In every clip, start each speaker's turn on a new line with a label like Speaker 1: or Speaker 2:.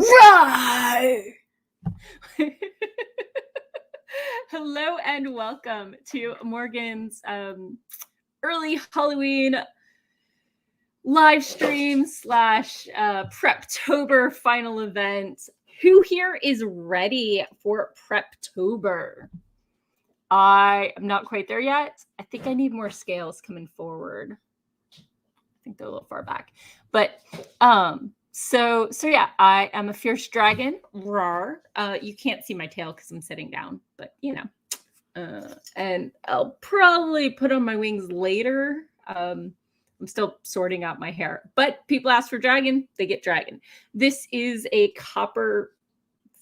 Speaker 1: Right. Hello and welcome to Morgan's early Halloween live stream slash preptober final event. Who here is ready for preptober? I am not quite there yet. I think I need more scales coming forward. I think they're a little far back, but so yeah, I am a fierce dragon. Roar. You can't see my tail because I'm sitting down, but you know, and I'll probably put on my wings later. I'm still sorting out my hair, but people ask for dragon, they get dragon. This is a copper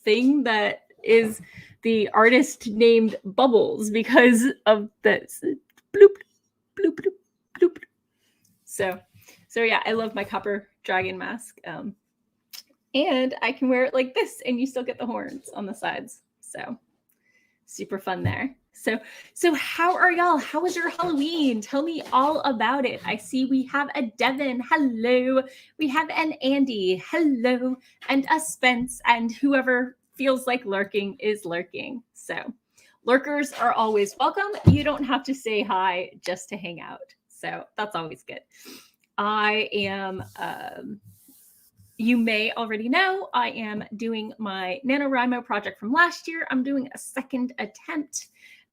Speaker 1: thing that is the artist named Bubbles because of this. Bloop, bloop, bloop, bloop. So yeah, I love my copper dragon mask. And I can wear it like this and you still get the horns on the sides. So super fun there. So how are y'all? How was your Halloween? Tell me all about it. I see we have a Devin. Hello. We have an Andy. Hello. And a Spence. And whoever feels like lurking is lurking. So lurkers are always welcome. You don't have to say hi just to hang out. So that's always good. I am, you may already know, I am doing my NaNoWriMo project from last year. I'm doing a second attempt,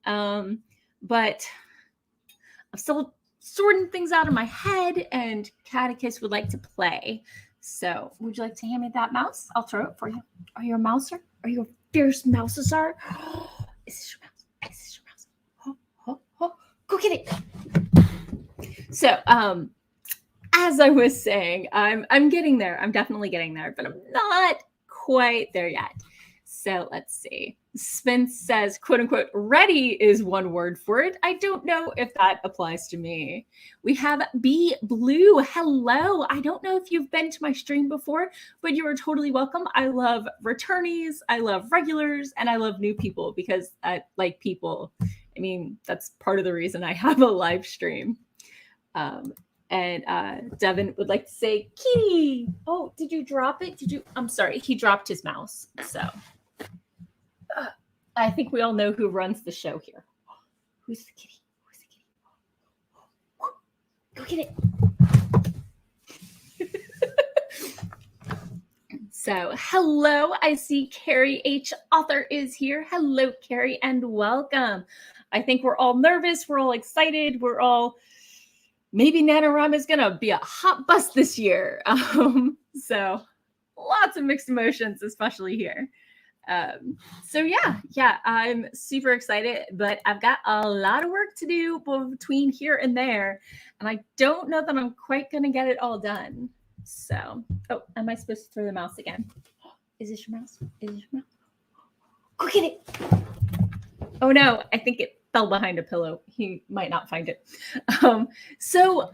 Speaker 1: but I'm still sorting things out in my head, and Catechus would like to play. So would you like to hand me that mouse? I'll throw it for you. Are you a mouser? Are you a fierce mouser? Is this your mouse? Is this your mouse? Go get it. So, as I was saying, I'm getting there. I'm definitely getting there, but I'm not quite there yet. So let's see. Spence says, quote unquote, ready is one word for it. I don't know if that applies to me. We have B Blue. Hello. I don't know if you've been to my stream before, but you are totally welcome. I love returnees. I love regulars, and I love new people because I like people. I mean, that's part of the reason I have a live stream. And Devin would like to say, kitty. Oh, did you drop it? I'm sorry. He dropped his mouse. So I think we all know who runs the show here. Who's the kitty? Who's the kitty? Go get it. So hello. I see Carrie H. Author is here. Hello, Carrie, and welcome. I think we're all nervous. We're all excited. We're all... maybe NaNoWriMo is going to be a hot bus this year. So lots of mixed emotions, especially here. So yeah, I'm super excited, but I've got a lot of work to do between here and there. And I don't know that I'm quite going to get it all done. So, oh, am I supposed to throw the mouse again? Is this your mouse? Is this your mouse? Go get it. Oh no, I think it fell behind a pillow. He might not find it. So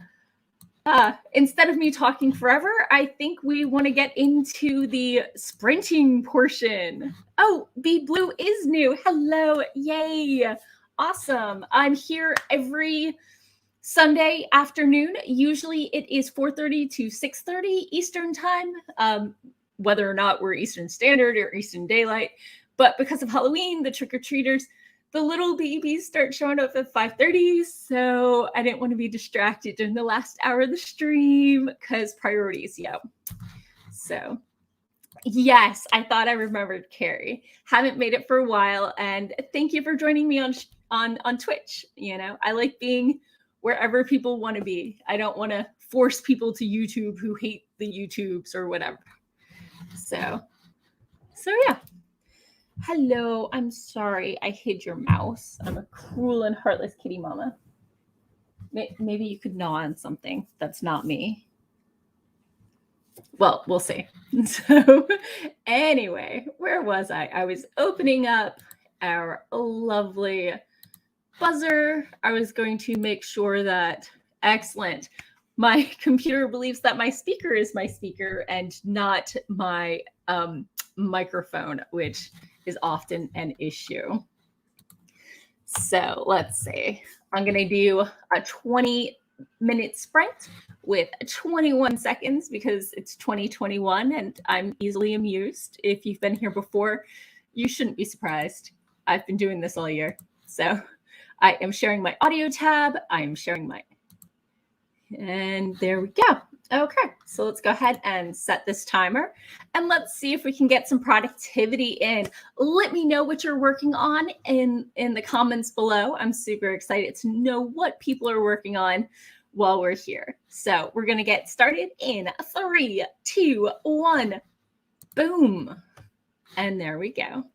Speaker 1: instead of me talking forever, I think we want to get into the sprinting portion. Oh, B Blue is new. Hello. Yay. Awesome. I'm here every Sunday afternoon. Usually it is 4:30 to 6:30 Eastern time, whether or not we're Eastern Standard or Eastern Daylight. But because of Halloween, the trick-or-treaters, the little babies start showing up at 5:30, so I didn't want to be distracted during the last hour of the stream because priorities, yo. So, yes, I thought I remembered Carrie. Haven't made it for a while, and thank you for joining me on Twitch. You know, I like being wherever people want to be. I don't want to force people to YouTube who hate the YouTubes or whatever. So yeah. Hello, I'm sorry I hid your mouse. I'm a cruel and heartless kitty mama. Maybe you could gnaw on something that's not me. Well, we'll see. So anyway, where was I? I was opening up our lovely buzzer. I was going to make sure that, excellent. My computer believes that my speaker is my speaker and not my microphone, which is often an issue. So let's see. I'm going to do a 20 minute sprint with 21 seconds because it's 2021 and I'm easily amused. If you've been here before, you shouldn't be surprised. I've been doing this all year. So I am sharing my audio tab. I am sharing my, and there we go. Okay, so let's go ahead and set this timer and let's see if we can get some productivity in. Let me know what you're working on in the comments below. I'm super excited to know what people are working on while we're here. So we're gonna get started in 3, 2, 1, boom. And there we go.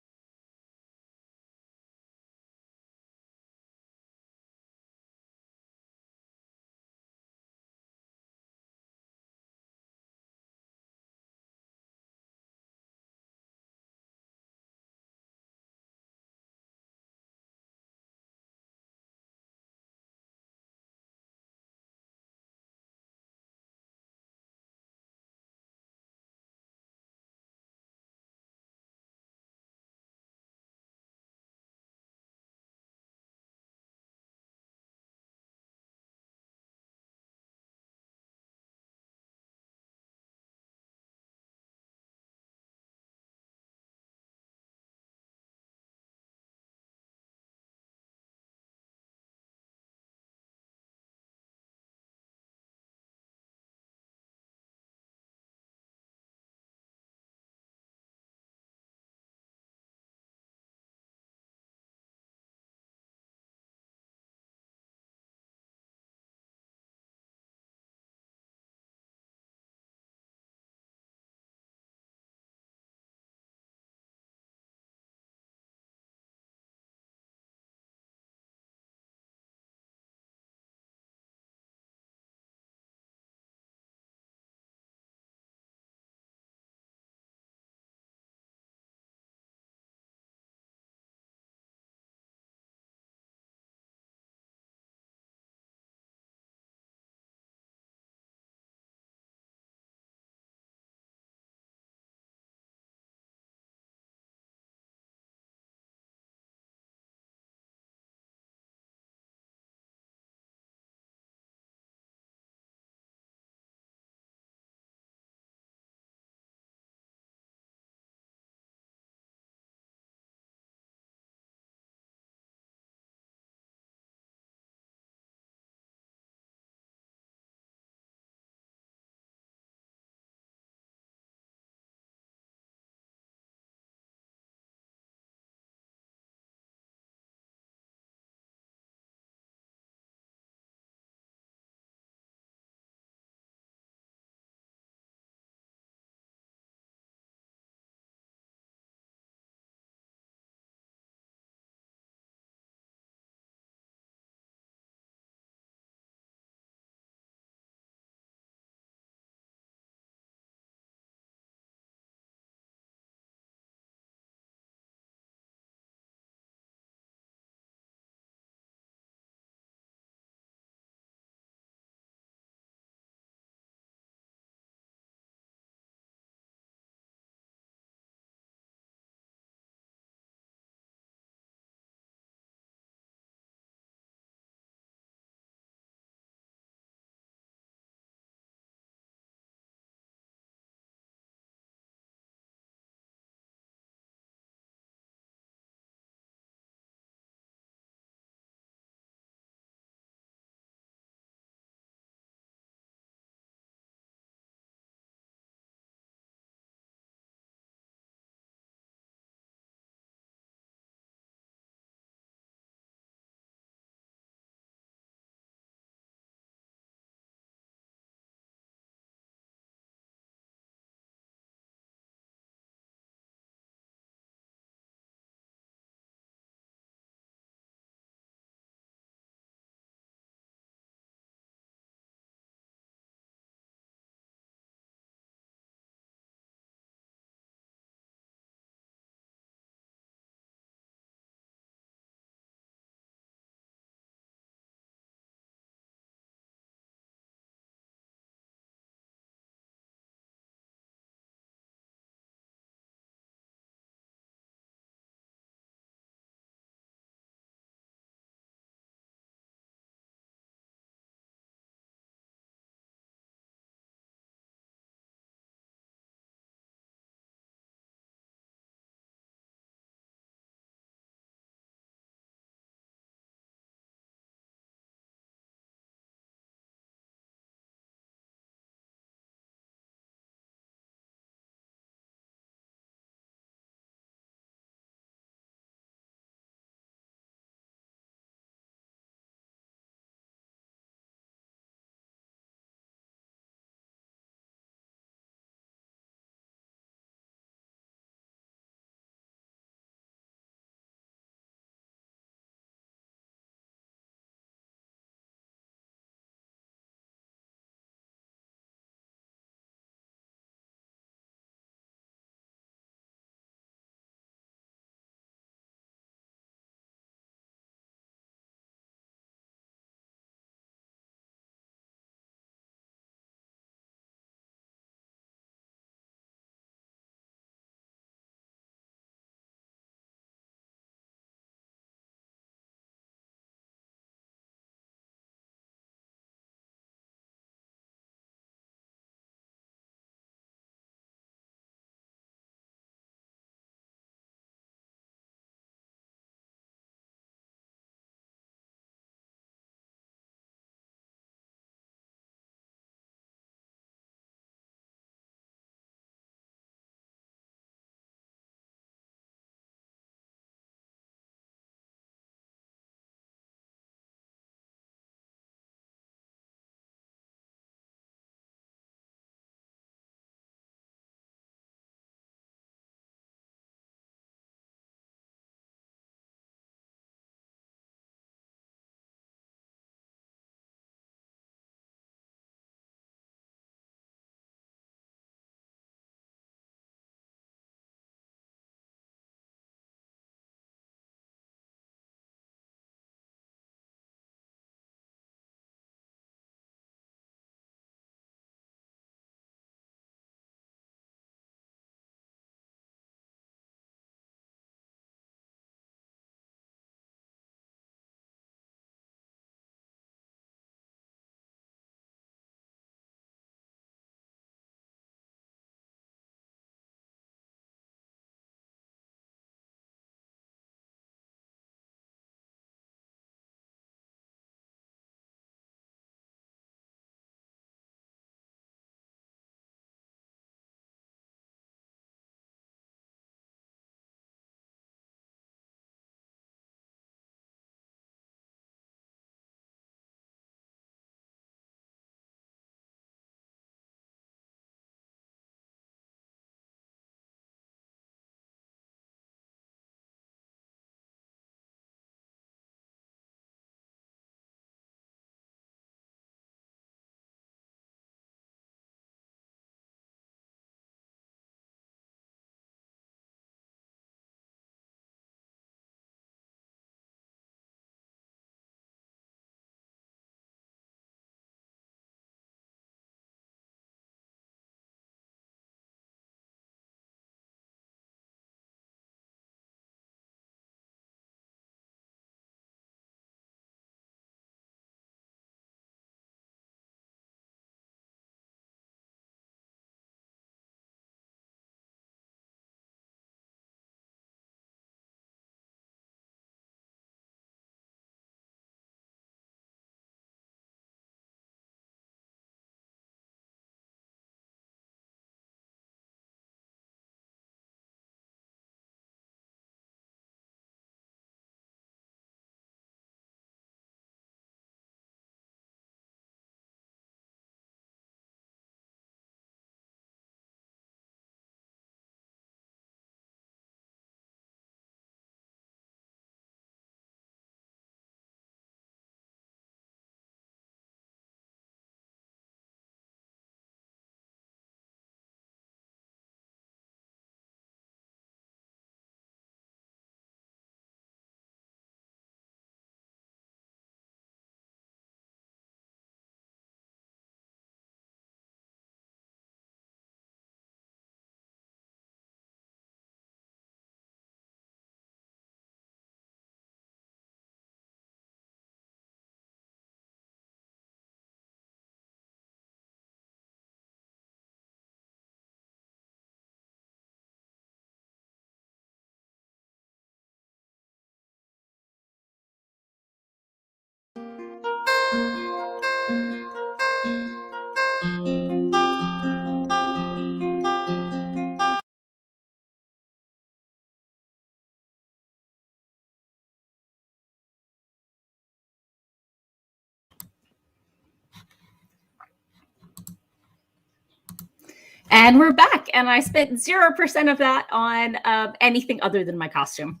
Speaker 1: And we're back, and I spent 0% of that on anything other than my costume.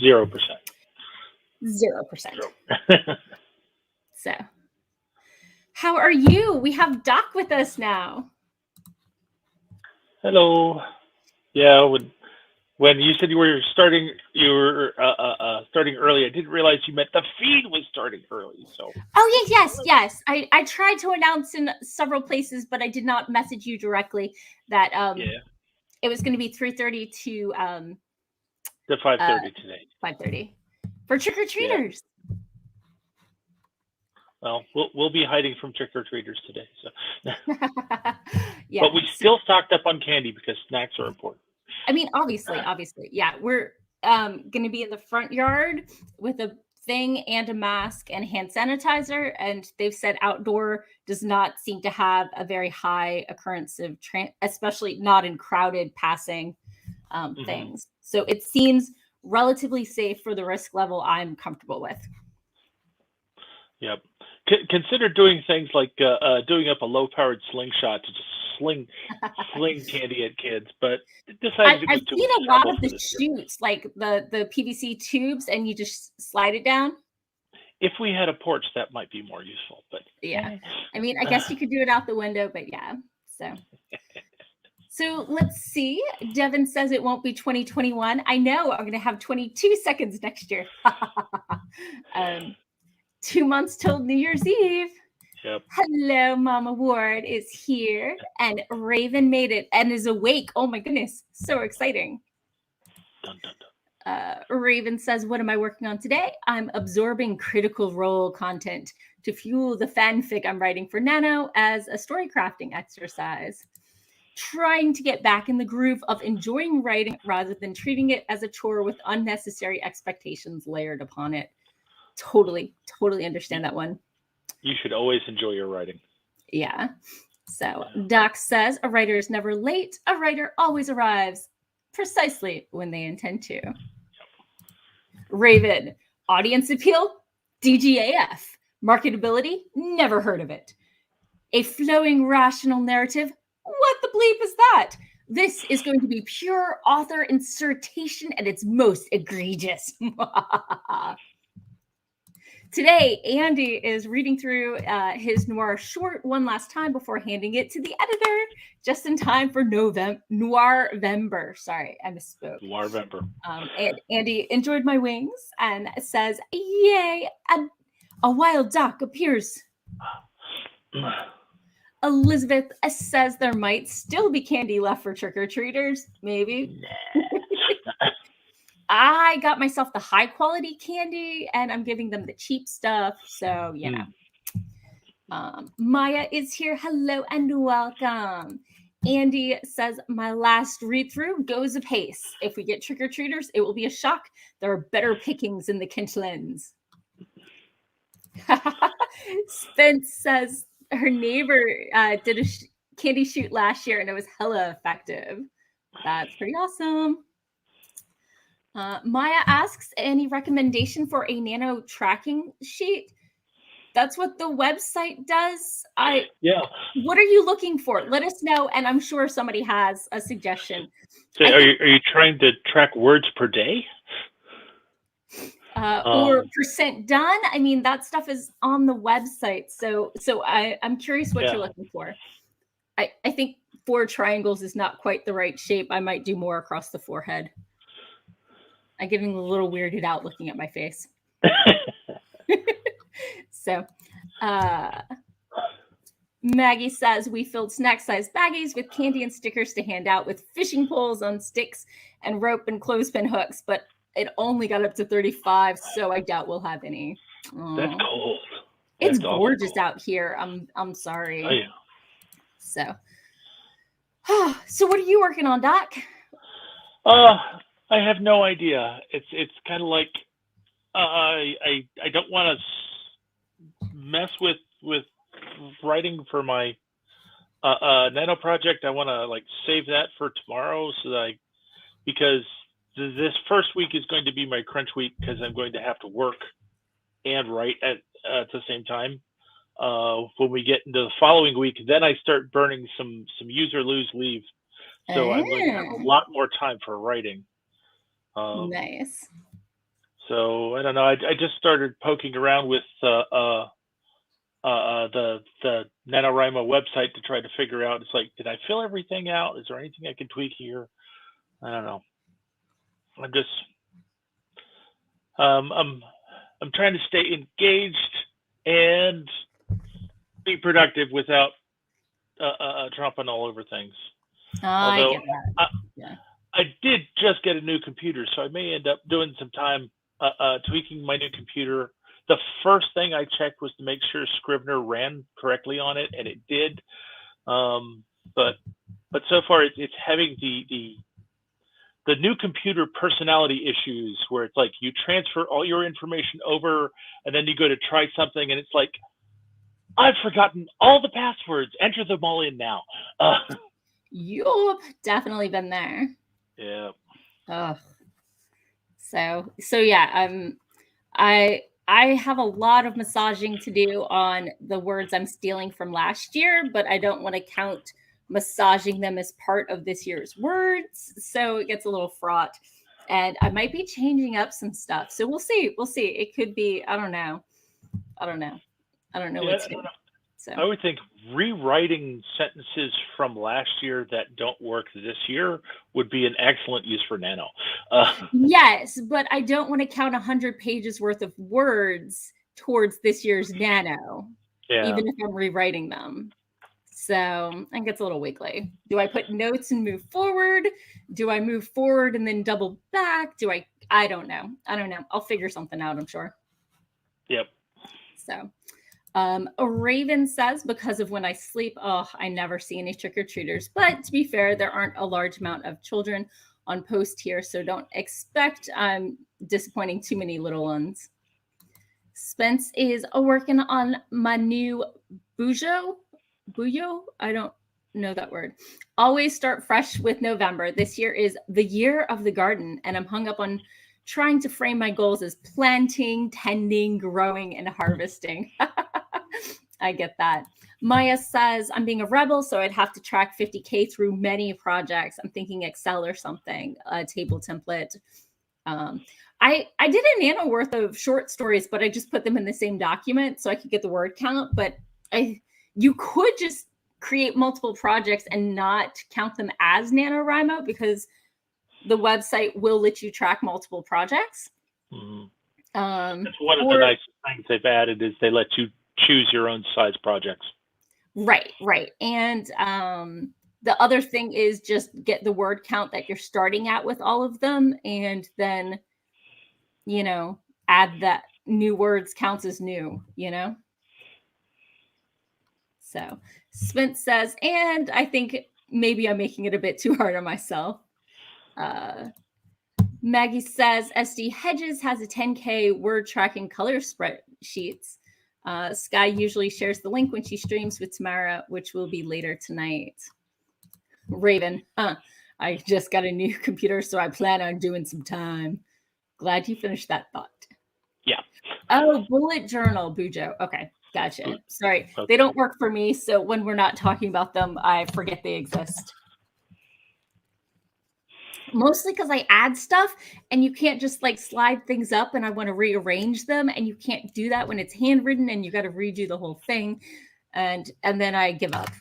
Speaker 2: 0%.
Speaker 1: 0%. So, how are you? We have Doc with us now.
Speaker 2: Hello. Yeah, when you said you were starting early, I didn't realize you meant the feed was starting early. So.
Speaker 1: Oh yes. I tried to announce in several places, but I did not message you directly that it was going to be 3:30 to
Speaker 2: 5:30 today.
Speaker 1: 5:30 for trick-or-treaters.
Speaker 2: Yeah. Well, we'll be hiding from trick-or-treaters today. So.
Speaker 1: Yeah.
Speaker 2: But we still stocked up on candy because snacks are important.
Speaker 1: I mean, obviously. Yeah, we're going to be in the front yard with a thing and a mask and hand sanitizer. And they've said outdoor does not seem to have a very high occurrence of, especially not in crowded passing things. So it seems relatively safe for the risk level I'm comfortable with.
Speaker 2: Yep. Consider doing things like doing up a low-powered slingshot to just sling candy at kids, but decided
Speaker 1: I've seen a lot of the shoots, like the PVC tubes, and you just slide it down.
Speaker 2: If we had a porch, that might be more useful. But
Speaker 1: yeah, I mean, I guess you could do it out the window, but yeah. So let's see. Devin says it won't be 2021. I know. I'm going to have 22 seconds next year. 2 months till New Year's Eve.
Speaker 2: Yep.
Speaker 1: Hello, Mama Ward is here, and Raven made it and is awake. Oh my goodness, so exciting.
Speaker 2: Dun, dun, dun.
Speaker 1: Raven says, what am I working on today? I'm absorbing Critical Role content to fuel the fanfic I'm writing for Nano as a story crafting exercise. Trying to get back in the groove of enjoying writing rather than treating it as a chore with unnecessary expectations layered upon it. Totally understand that one.
Speaker 2: You should always enjoy your writing.
Speaker 1: Yeah. So Doc says, a writer is never late. A writer always arrives precisely when they intend to. Yep. Raven, audience appeal, DGAF. Marketability, never heard of it. A flowing, rational narrative, what the bleep is that? This is going to be pure author insertion at its most egregious. Today, Andy is reading through his noir short one last time before handing it to the editor, just in time for Noir-vember. Sorry, I misspoke.
Speaker 2: Noir-vember.
Speaker 1: And Andy enjoyed my wings and says, yay, a wild duck appears. Elizabeth says there might still be candy left for trick-or-treaters. Maybe. I got myself the high quality candy and I'm giving them the cheap stuff. So, yeah. Maya is here. Hello and welcome. Andy says, my last read through goes apace. If we get trick-or-treaters, it will be a shock. There are better pickings in the Kinchlands. Spence says her neighbor did a candy shoot last year and it was hella effective. That's pretty awesome. Maya asks, any recommendation for a nano tracking sheet? That's what the website does. What are you looking for? Let us know, and I'm sure somebody has a suggestion.
Speaker 2: So are you trying to track words per day?
Speaker 1: Or percent done? I mean, that stuff is on the website. So I'm curious what you're looking for. I think 4 triangles is not quite the right shape. I might do more across the forehead. I'm getting a little weirded out looking at my face. So, Maggie says, we filled snack-sized baggies with candy and stickers to hand out with fishing poles on sticks and rope and clothespin hooks, but it only got up to 35, so I doubt we'll have any.
Speaker 2: That's cold.
Speaker 1: It's gorgeous out here. I'm sorry.
Speaker 2: Oh, yeah.
Speaker 1: So what are you working on, Doc?
Speaker 2: I have no idea. It's kind of like I don't want to mess with writing for my nano project. I want to save that for tomorrow because this first week is going to be my crunch week because I'm going to have to work and write at the same time. when we get into the following week, then I start burning some use or lose leave. So I'm going to have a lot more time for writing.
Speaker 1: Nice.
Speaker 2: So I don't know. I just started poking around with the NaNoWriMo website to try to figure out. It's like, did I fill everything out? Is there anything I can tweak here? I don't know. I'm just I'm trying to stay engaged and be productive without tromping all over things. Although
Speaker 1: I get that. Yeah.
Speaker 2: I did just get a new computer, so I may end up doing some time tweaking my new computer. The first thing I checked was to make sure Scrivener ran correctly on it, and it did. But so far, it's having the new computer personality issues, where it's like you transfer all your information over, and then you go to try something, and it's like, I've forgotten all the passwords. Enter them all in now.
Speaker 1: You've definitely been there.
Speaker 2: Yeah.
Speaker 1: Ugh. So yeah, I have a lot of massaging to do on the words I'm stealing from last year, but I don't want to count massaging them as part of this year's words. So it gets a little fraught. And I might be changing up some stuff. So we'll see. We'll see. It could be, I don't know what to do. So
Speaker 2: I would think rewriting sentences from last year that don't work this year would be an excellent use for Nano.
Speaker 1: Yes, but I don't want to count 100 pages worth of words towards this year's Nano, even if I'm rewriting them. So I think it's a little wiggly. Do I put notes and move forward? Do I move forward and then double back? I don't know. I'll figure something out, I'm sure.
Speaker 2: Yep.
Speaker 1: So a Raven says, because of when I sleep, I never see any trick-or-treaters. But to be fair, there aren't a large amount of children on post here, so don't expect disappointing too many little ones. Spence is working on my new Bujo. I don't know that word. Always start fresh with November. This year is the year of the garden, and I'm hung up on trying to frame my goals as planting, tending, growing, and harvesting. I get that. Maya says, I'm being a rebel, so I'd have to track 50K through many projects. I'm thinking Excel or something, a table template. I did a Nano worth of short stories, but I just put them in the same document so I could get the word count. But you could just create multiple projects and not count them as NaNoWriMo, because the website will let you track multiple projects.
Speaker 2: Mm-hmm. That's one of the nice things they've added, is they let you choose your own size projects. Right.
Speaker 1: And the other thing is just get the word count that you're starting at with all of them, and then, add that new words counts as new, So Spence says, and I think maybe I'm making it a bit too hard on myself. Maggie says, SD Hedges has a 10K word tracking color spreadsheets. Sky usually shares the link when she streams with Tamara, which will be later tonight. Raven, I just got a new computer, so I plan on doing some time. Glad you finished that thought.
Speaker 2: Yeah.
Speaker 1: Oh, bullet journal, Bujo. Okay, gotcha. Sorry, They don't work for me, so when we're not talking about them, I forget they exist. Mostly because I add stuff, and you can't just slide things up, and I want to rearrange them, and you can't do that when it's handwritten, and you got to redo the whole thing, and then I give up.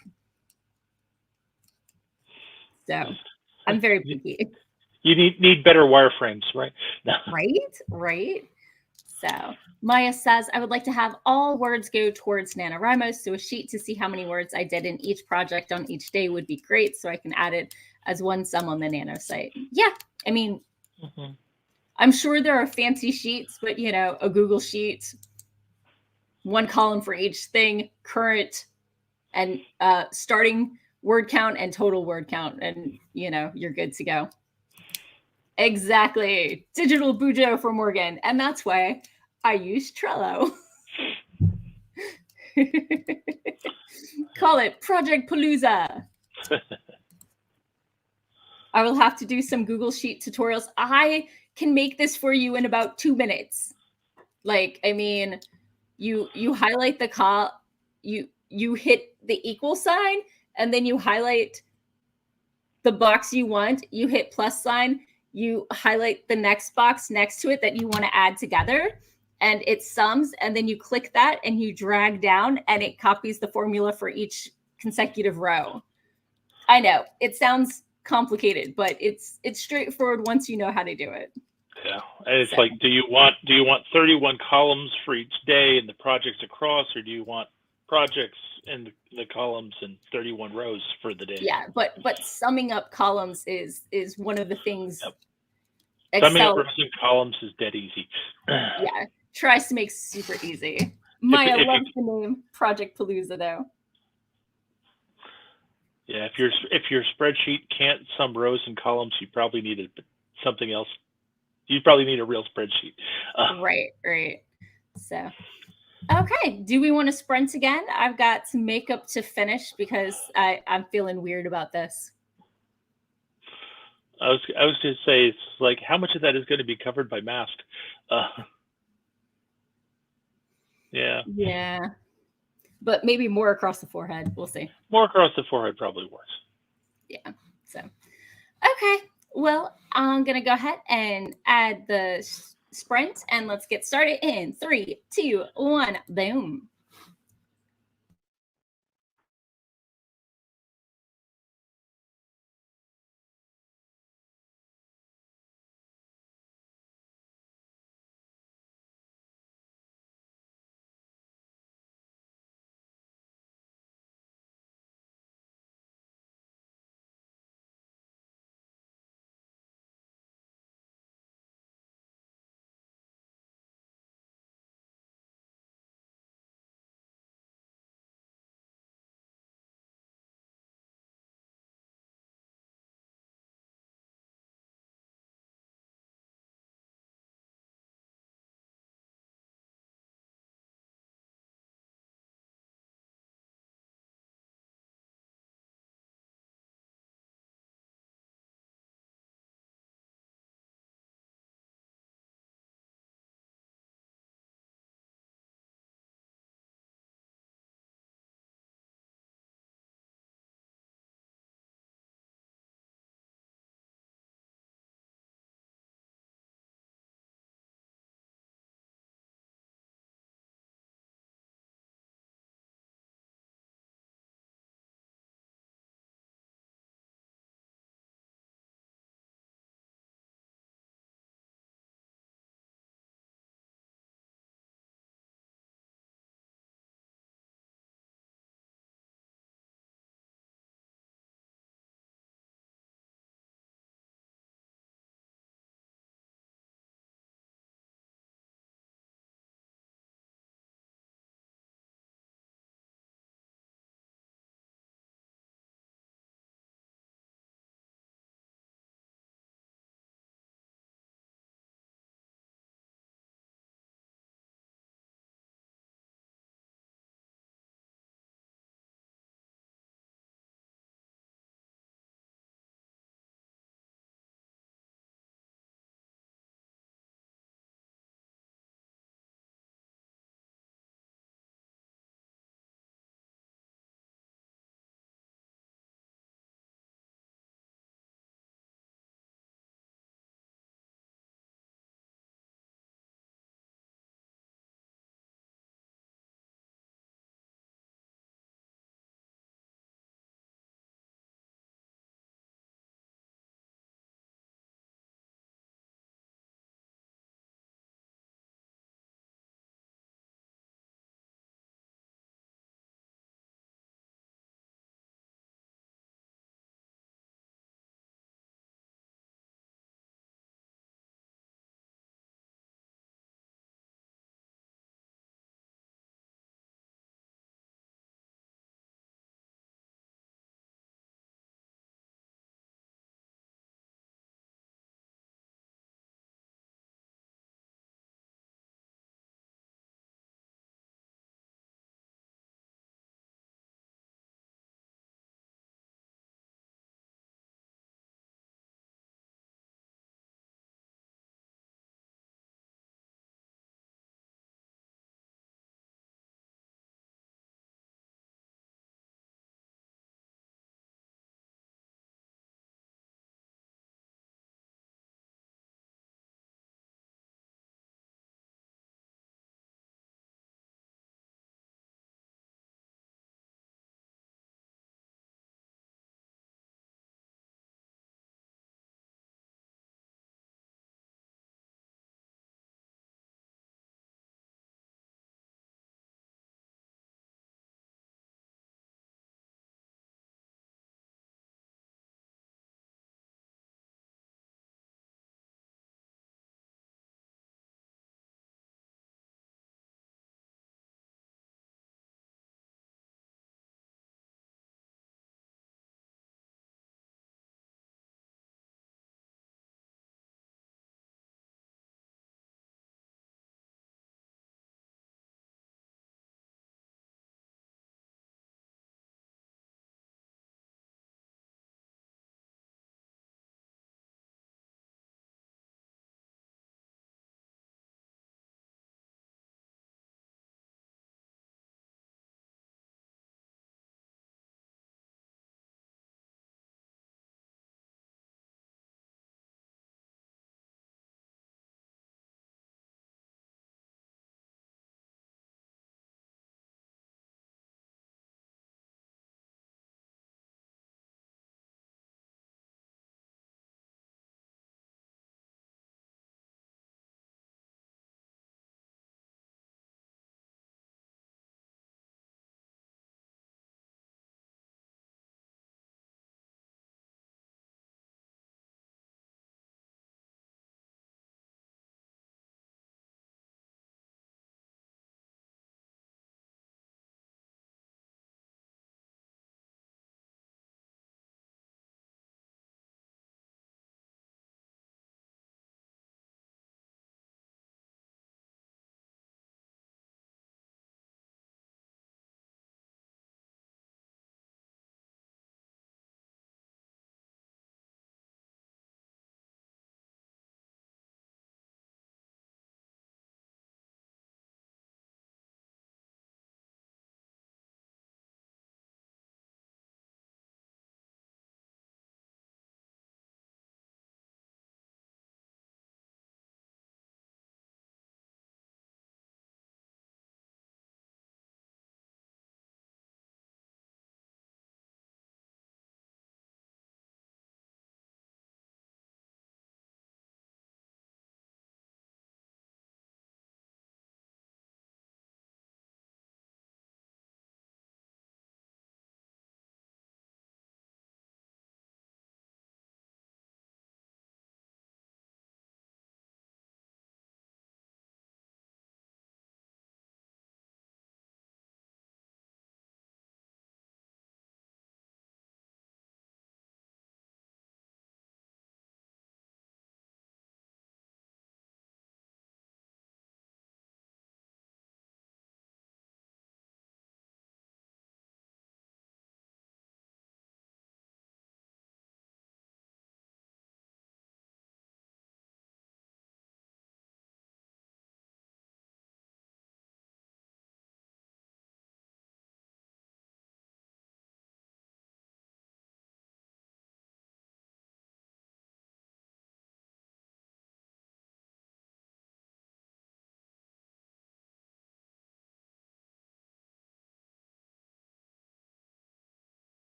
Speaker 1: So I'm very picky.
Speaker 2: You need better wireframes, right?
Speaker 1: Right. So Maya says, I would like to have all words go towards NaNoWriMo, so a sheet to see how many words I did in each project on each day would be great, so I can add it as one sum on the Nano site. Yeah, I mean, I'm sure there are fancy sheets, but a Google sheet, one column for each thing, current and starting word count and total word count, and you're good to go. Exactly. Digital Bujo for Morgan. And that's why I use Trello. Call it Project Palooza. I will have to do some Google Sheet tutorials. I can make this for you in about 2 minutes. You highlight the you hit the equal sign, and then you highlight the box you want, you hit plus sign, you highlight the next box next to it that you want to add together, and it sums, and then you click that and you drag down and it copies the formula for each consecutive row. I know it sounds complicated, but it's straightforward once you know how to do it.
Speaker 2: Yeah, and it's like, do you want 31 columns for each day and the projects across, or do you want projects in the columns and 31 rows for the day?
Speaker 1: Yeah, but summing up columns is one of the things.
Speaker 2: Yep.
Speaker 1: Excel,
Speaker 2: summing up rows and columns is dead easy.
Speaker 1: Yeah, tries to make super easy. Maya loves the name Project Palooza, though.
Speaker 2: Yeah, if your spreadsheet can't sum rows and columns, you probably need something else. You probably need a real spreadsheet.
Speaker 1: Right. So, okay. Do we want to sprint again? I've got some makeup to finish because I'm feeling weird about this.
Speaker 2: I was going to say, it's like, how much of that is going to be covered by mask? Yeah.
Speaker 1: Yeah. But maybe more across the forehead. We'll see.
Speaker 2: More across the forehead probably works.
Speaker 1: Yeah. So, okay. Well, I'm going to go ahead and add the sprint, and let's get started in 3, 2, 1. Boom.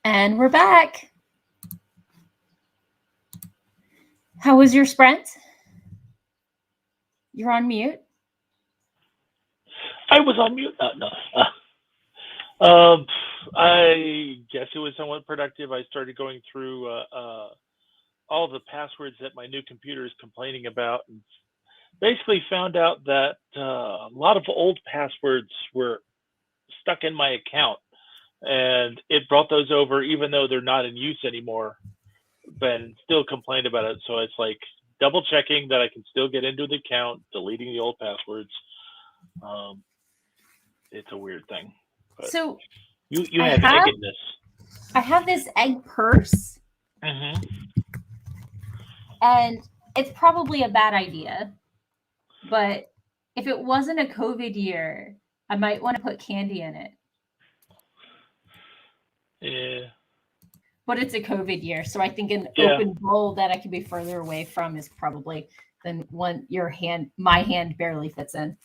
Speaker 1: And we're back. How was your sprint? You're on mute.
Speaker 2: I was on mute. No. I guess it was somewhat productive. I started going through all the passwords that my new computer is complaining about, and basically found out that a lot of old passwords were stuck in my account, and it brought those over even though they're not in use anymore, but still complained about it. So it's like double checking that I can still get into the account, deleting the old passwords. It's a weird thing. But
Speaker 1: so
Speaker 2: you have egg in this.
Speaker 1: I have this egg purse,
Speaker 2: Mm-hmm.
Speaker 1: and it's probably a bad idea. But if it wasn't a COVID year, I might want to put candy in it.
Speaker 2: Yeah.
Speaker 1: But it's a COVID year, so I think an open bowl that I could be further away from is probably than one my hand barely fits in.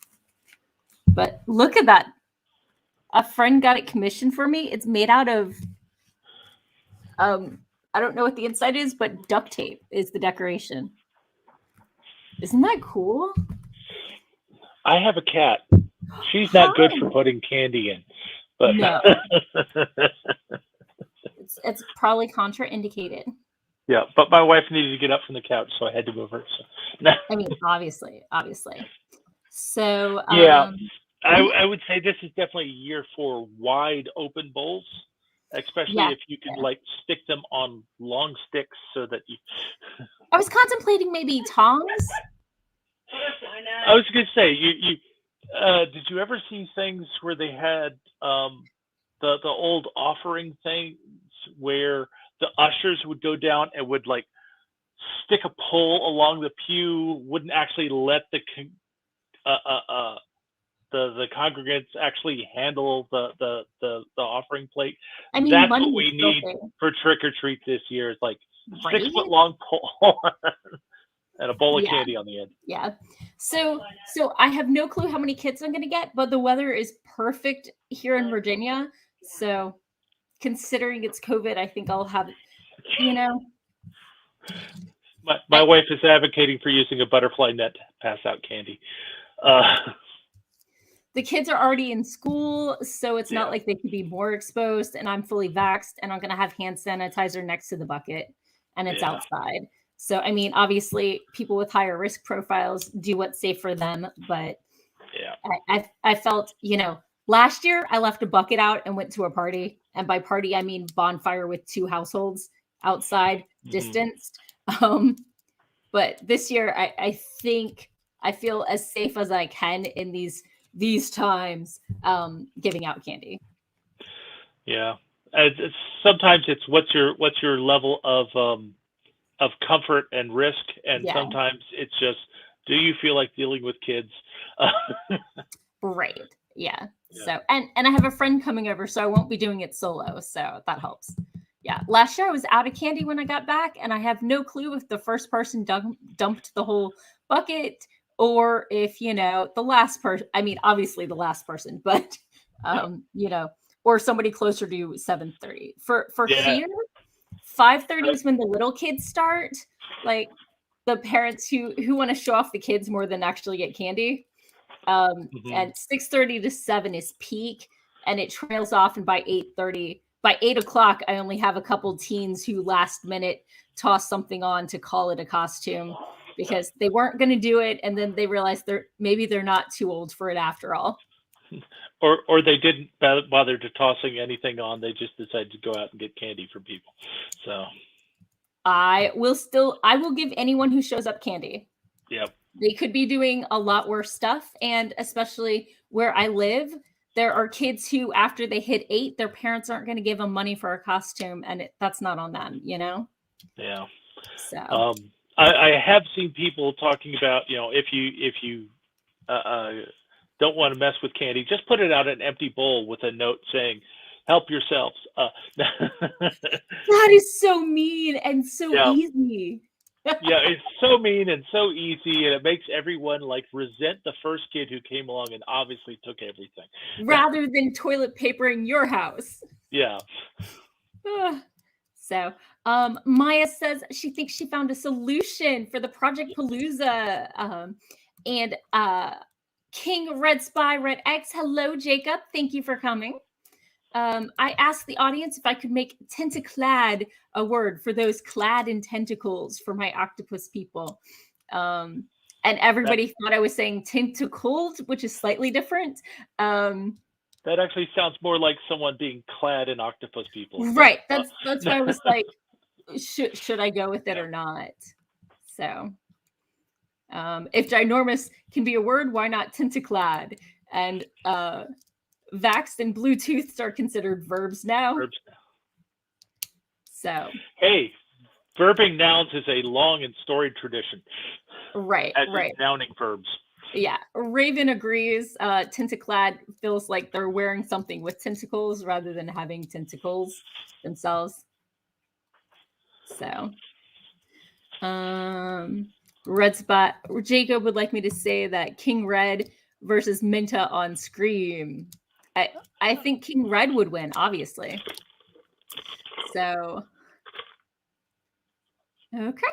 Speaker 1: But look at that. A friend got it commissioned for me. It's made out of I don't know what the inside is, but duct tape is the decoration. Isn't that cool?
Speaker 2: I have a cat. She's not good for putting candy in. But
Speaker 1: no. It's probably contraindicated.
Speaker 2: Yeah, but my wife needed to get up from the couch, so I had to move her. So.
Speaker 1: I mean, obviously. So
Speaker 2: yeah, I would say this is definitely a year for wide open bowls, especially if you could like stick them on long sticks so that you.
Speaker 1: I was contemplating maybe tongs.
Speaker 2: I was going to say, you did you ever see things where they had the old offering things where the ushers would go down and would like stick a pole along the pew, wouldn't actually let the congregants actually handle the offering plate? I mean, that's what we need for trick or treat this year. It's like 6 foot long pole and a bowl of candy on the end.
Speaker 1: Yeah. So I have no clue how many kids I'm going to get, but the weather is perfect here in Virginia. So considering it's COVID, I think I'll have,
Speaker 2: My wife is advocating for using a butterfly net to pass out candy.
Speaker 1: The kids are already in school, so it's not like they could be more exposed, and I'm fully vaxxed, and I'm going to have hand sanitizer next to the bucket, and it's outside. So, I mean, obviously, people with higher risk profiles do what's safe for them, but I felt, last year I left a bucket out and went to a party, and by party, I mean bonfire with 2 households outside, distanced. But this year, I think I feel as safe as I can in these times, giving out candy.
Speaker 2: Yeah, sometimes it's what's your level of comfort and risk, and sometimes it's just, do you feel like dealing with kids?
Speaker 1: Right. Yeah. So and I have a friend coming over, so I won't be doing it solo, so that helps. Yeah. Last year I was out of candy when I got back, and I have no clue if the first person dumped the whole bucket or if, the last person, I mean, obviously the last person, but, or somebody closer to 7:30. For here, 5:30 is when the little kids start, like the parents who want to show off the kids more than actually get candy. And 6:30 to 7 is peak, and it trails off, and by 8:30, by 8 o'clock, I only have a couple teens who last minute toss something on to call it a costume because they weren't going to do it, and then they realized they're not too old for it after all.
Speaker 2: Or they didn't bother to tossing anything on. They just decided to go out and get candy for people. So
Speaker 1: I will give anyone who shows up candy.
Speaker 2: Yep.
Speaker 1: They could be doing a lot worse stuff, and especially where I live, there are kids who, after they hit 8, their parents aren't going to give them money for a costume, and that's not on them,
Speaker 2: Yeah.
Speaker 1: So
Speaker 2: I have seen people talking about, if you don't want to mess with candy, just put it out in an empty bowl with a note saying, "Help yourselves."
Speaker 1: That is so mean and so easy.
Speaker 2: It's so mean and so easy, and it makes everyone like resent the first kid who came along and obviously took everything.
Speaker 1: Rather than toilet papering your house.
Speaker 2: Yeah.
Speaker 1: So, Maya says she thinks she found a solution for the Project Palooza. And King Red Spy Red X, hello, Jacob. Thank you for coming. I asked the audience if I could make tentaclad a word for those clad in tentacles for my octopus people. And everybody thought I was saying tentacled, which is slightly different.
Speaker 2: That actually sounds more like someone being clad in octopus people.
Speaker 1: Right. That's why I was like, should I go with it or not? So, if ginormous can be a word, why not tentaclad? And vaxxed and Bluetooths are considered verbs now.
Speaker 2: Verbs now.
Speaker 1: So,
Speaker 2: hey, verbing nouns is a long and storied tradition.
Speaker 1: Right.
Speaker 2: As is nouning verbs.
Speaker 1: Yeah, Raven agrees. Tentaclad feels like they're wearing something with tentacles rather than having tentacles themselves. So, Red Spot. Jacob would like me to say that King Red versus Minta on Scream. I think King Red would win, obviously. So, okay.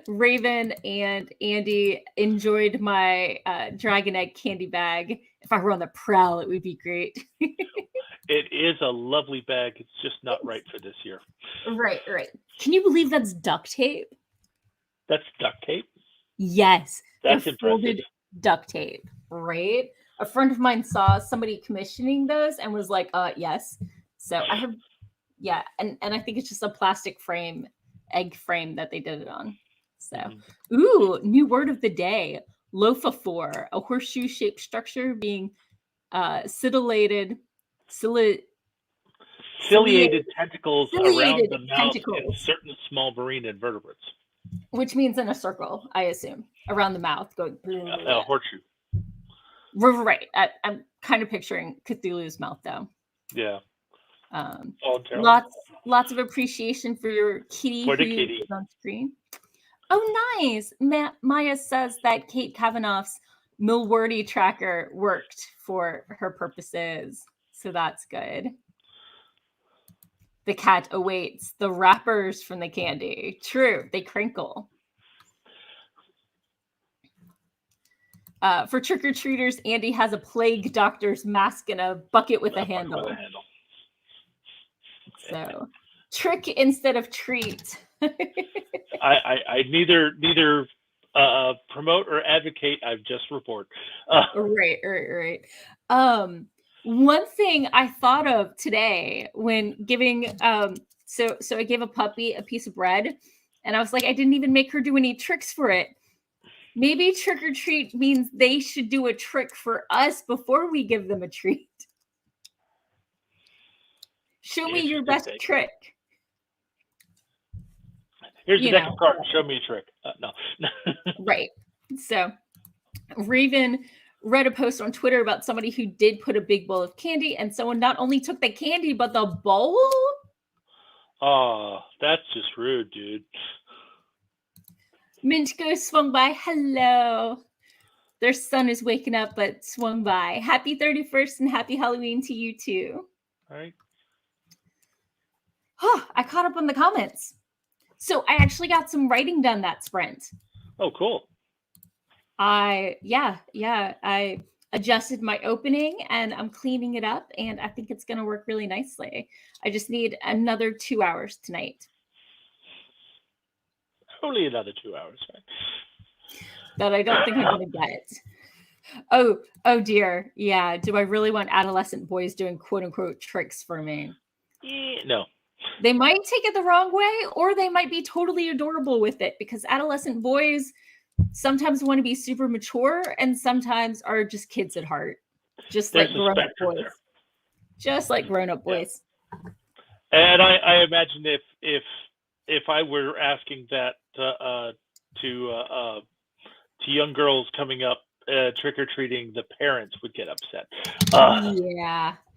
Speaker 1: Raven and Andy enjoyed my dragon egg candy bag. If I were on the prowl, it would be great.
Speaker 2: It is a lovely bag. It's just not right for this year.
Speaker 1: Right. Can you believe that's duct tape?
Speaker 2: That's duct tape?
Speaker 1: Yes.
Speaker 2: That's impressive.
Speaker 1: Duct tape, right? A friend of mine saw somebody commissioning those and was like, yes. So I have, yeah. And I think it's just a plastic frame, egg frame that they did it on. So, ooh, new word of the day, lophophore, a horseshoe-shaped structure being ciliated
Speaker 2: tentacles around the mouth in certain small marine invertebrates.
Speaker 1: Which means in a circle, I assume, around the mouth, going through
Speaker 2: a horseshoe.
Speaker 1: Right. I'm kind of picturing Cthulhu's mouth, though.
Speaker 2: Yeah.
Speaker 1: Lots of appreciation for your kitty who is on screen. Oh, nice. Maya says that Kate Kavanagh's Milwordy tracker worked for her purposes, so that's good. The cat awaits the wrappers from the candy. True, they crinkle. For trick-or-treaters, Andy has a plague doctor's mask and a bucket with a handle. So, trick instead of treat.
Speaker 2: I neither promote or advocate. I just report.
Speaker 1: Right. One thing I thought of today when giving so I gave a puppy a piece of bread, and I was like, I didn't even make her do any tricks for it. Maybe trick or treat means they should do a trick for us before we give them a treat. Show me your best trick.
Speaker 2: Here's the deck of cards. Show me a trick. No.
Speaker 1: Right. So, Raven read a post on Twitter about somebody who did put a big bowl of candy, and someone not only took the candy, but the bowl.
Speaker 2: Oh, that's just rude, dude.
Speaker 1: Minchko swung by. Hello. Their son is waking up, but swung by. Happy 31st and happy Halloween to you too.
Speaker 2: All right.
Speaker 1: Oh, I caught up on the comments. So I actually got some writing done that sprint.
Speaker 2: Oh, cool.
Speaker 1: I adjusted my opening and I'm cleaning it up, and I think it's going to work really nicely. I just need another 2 hours tonight.
Speaker 2: Only another 2 hours, right?
Speaker 1: That I don't think I'm going to get. Oh dear. Yeah. Do I really want adolescent boys doing quote unquote tricks for me?
Speaker 2: No.
Speaker 1: They might take it the wrong way, or they might be totally adorable with it, because adolescent boys sometimes want to be super mature and sometimes are just kids at heart. Just like grown-up boys. Just like grown-up boys.
Speaker 2: And I imagine if I were asking that to young girls coming up trick-or-treating, the parents would get upset.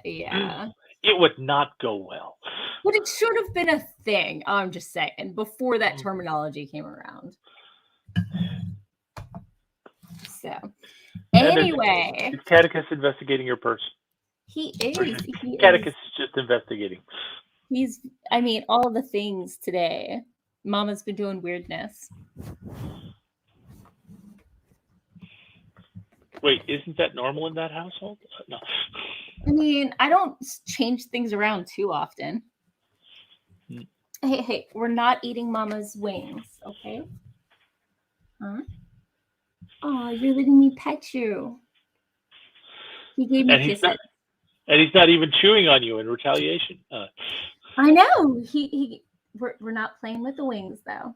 Speaker 1: Yeah.
Speaker 2: It would not go well.
Speaker 1: But it should have been a thing, I'm just saying, before that terminology came around. So, anyway.
Speaker 2: Is Catechus investigating your purse?
Speaker 1: He
Speaker 2: Or
Speaker 1: is. He
Speaker 2: Catechus
Speaker 1: is.
Speaker 2: is just investigating.
Speaker 1: He's, I mean, all the things today. Mama's been doing weirdness.
Speaker 2: Wait, isn't that normal in that household? No.
Speaker 1: I mean, I don't change things around too often. Hey, we're not eating Mama's wings, okay? Huh? Oh, you're letting me pet you. He gave me kisses.
Speaker 2: And he's not even chewing on you in retaliation.
Speaker 1: I know. We're not playing with the wings though.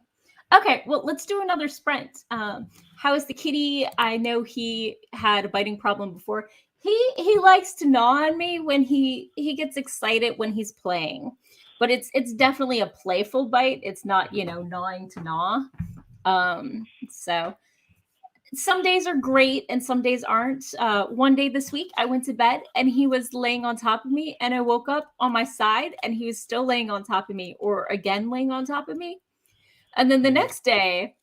Speaker 1: Okay, well, let's do another sprint. How is the kitty? I know he had a biting problem before. He likes to gnaw on me when he gets excited when he's playing, but it's definitely a playful bite. It's not gnawing to gnaw. So some days are great and some days aren't. One day this week, I went to bed and he was laying on top of me, and I woke up on my side and he was still laying on top of me, or again laying on top of me. And then the next day,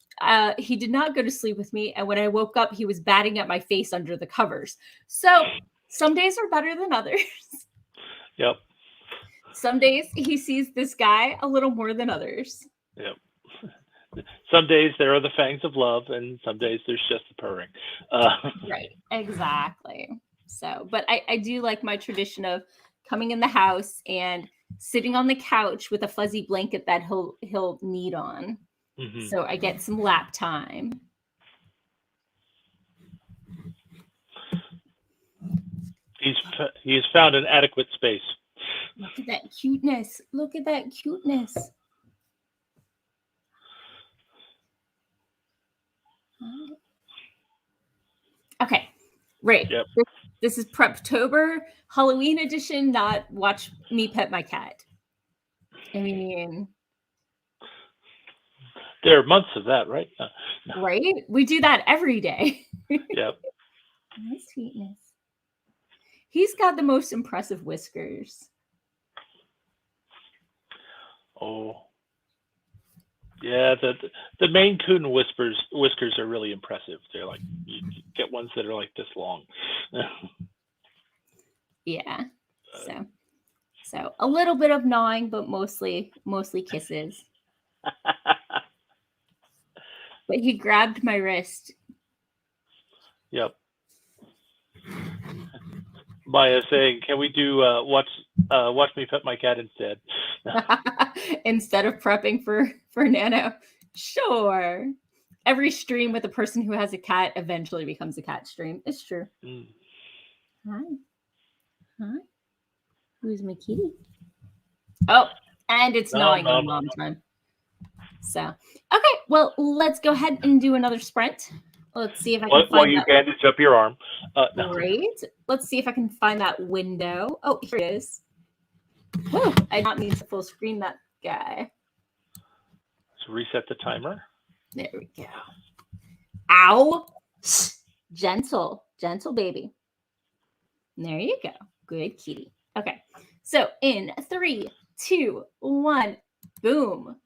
Speaker 1: he did not go to sleep with me. And when I woke up, he was batting at my face under the covers. So some days are better than others.
Speaker 2: Yep.
Speaker 1: Some days he sees this guy a little more than others.
Speaker 2: Yep. Some days there are the fangs of love, and some days there's just the purring.
Speaker 1: Right, exactly. So, but I do like my tradition of coming in the house and sitting on the couch with a fuzzy blanket that he'll need on. Mm-hmm. So I get some lap time.
Speaker 2: He's found an adequate space.
Speaker 1: Look at that cuteness. Look at that cuteness. Okay, right.
Speaker 2: Yep.
Speaker 1: This is Preptober, Halloween edition, not watch me pet my cat. I mean,
Speaker 2: there are months of that, right?
Speaker 1: No. Right? We do that every day.
Speaker 2: Yep.
Speaker 1: My sweetness. He's got the most impressive whiskers.
Speaker 2: Oh. Yeah, the Maine Coon whiskers are really impressive. They're like, you get ones that are like this long.
Speaker 1: Yeah. So a little bit of gnawing, but mostly kisses. But he grabbed my wrist.
Speaker 2: Yep. Maya saying, "Can we do watch me pet my cat instead?"
Speaker 1: Instead of prepping for Nano. Sure. Every stream with a person who has a cat eventually becomes a cat stream. It's true. Hi. Who's my kitty? Oh, and it's gnawing on mom time. So, okay, well, let's go ahead and do another sprint. Let's see if I can find
Speaker 2: while you bandage up your arm.
Speaker 1: No. Great. Let's see if I can find that window. Oh, here it is. Whoa, I did not mean to full screen that guy.
Speaker 2: So reset the timer.
Speaker 1: There we go. Ow. Gentle baby. There you go. Good kitty. Okay. So in 3, 2, 1, boom.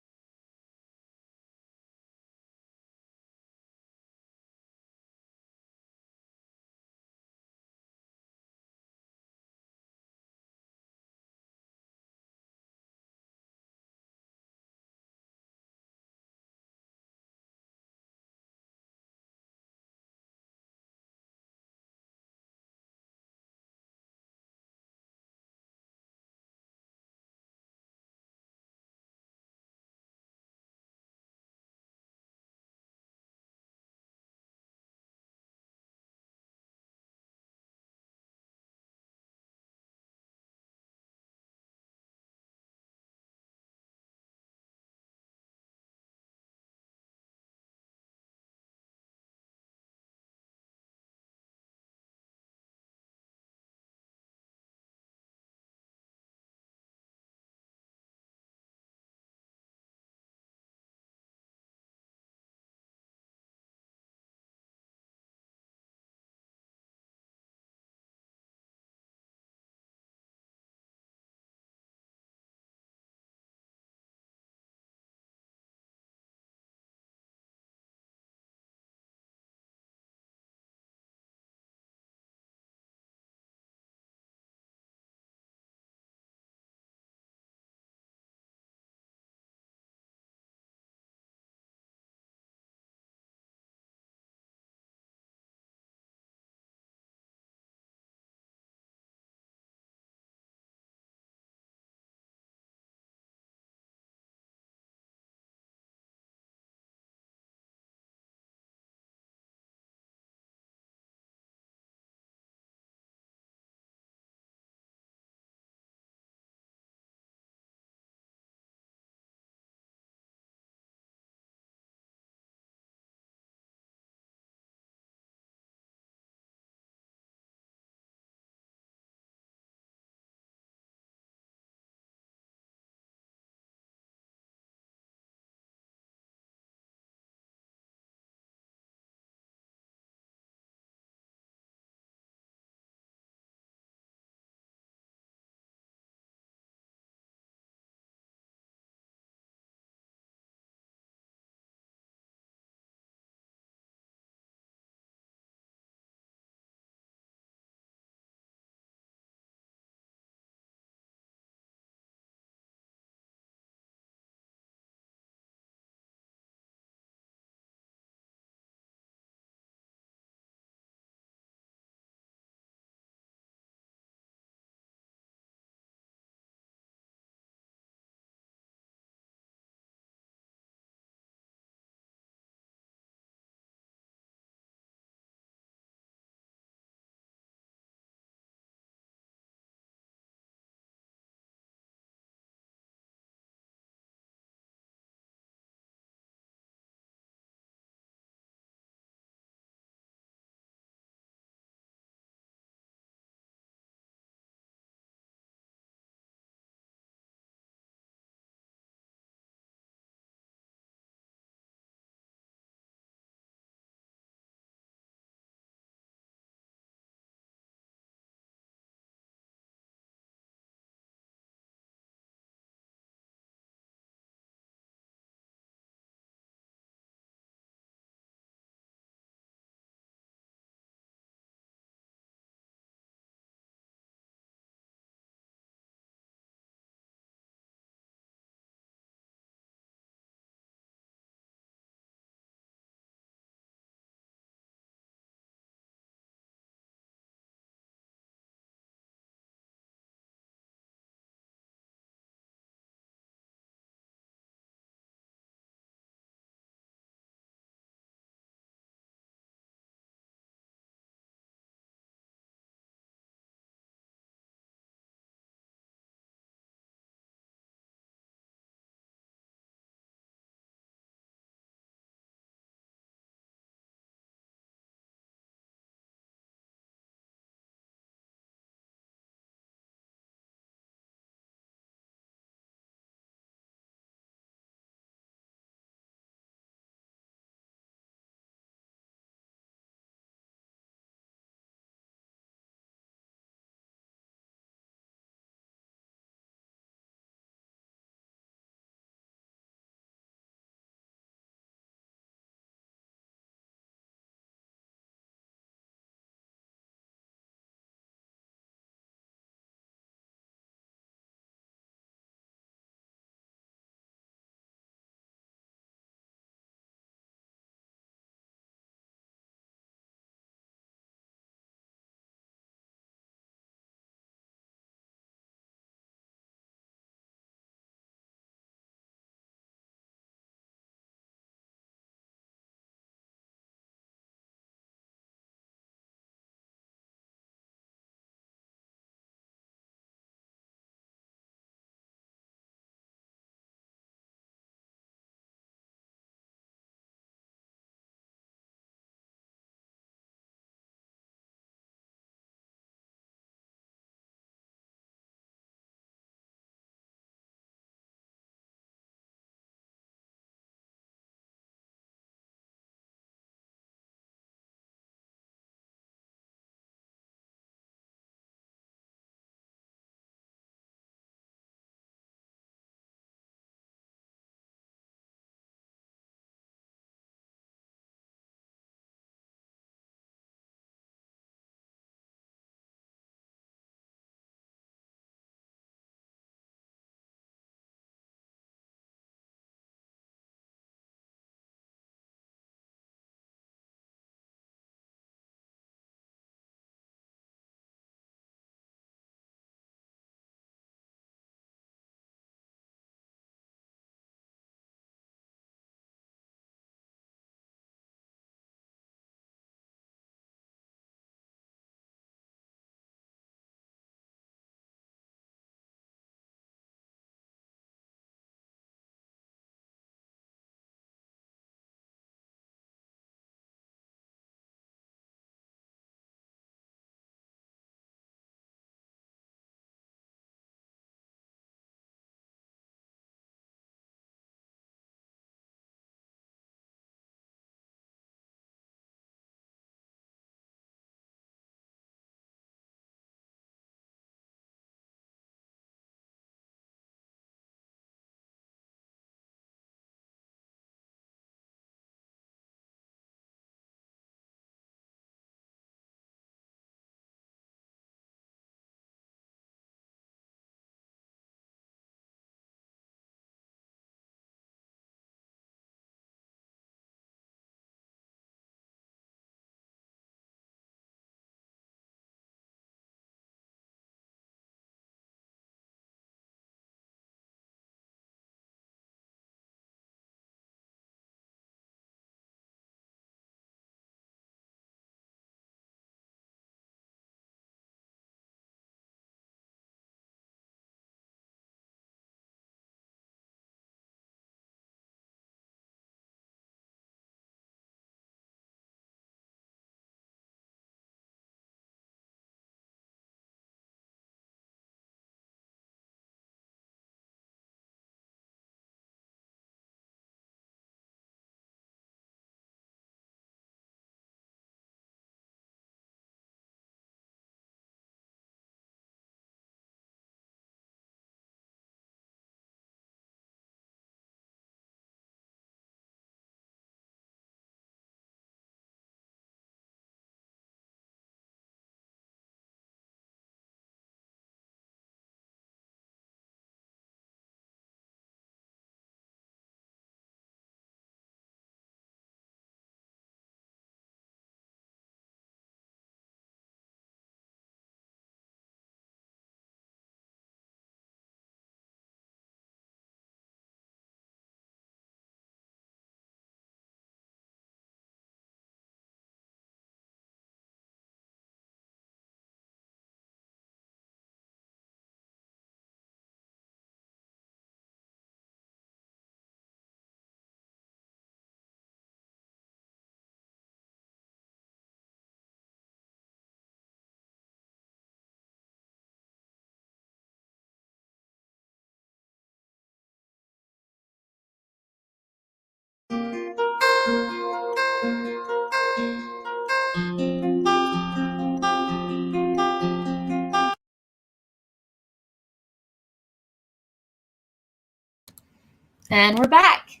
Speaker 1: And we're back.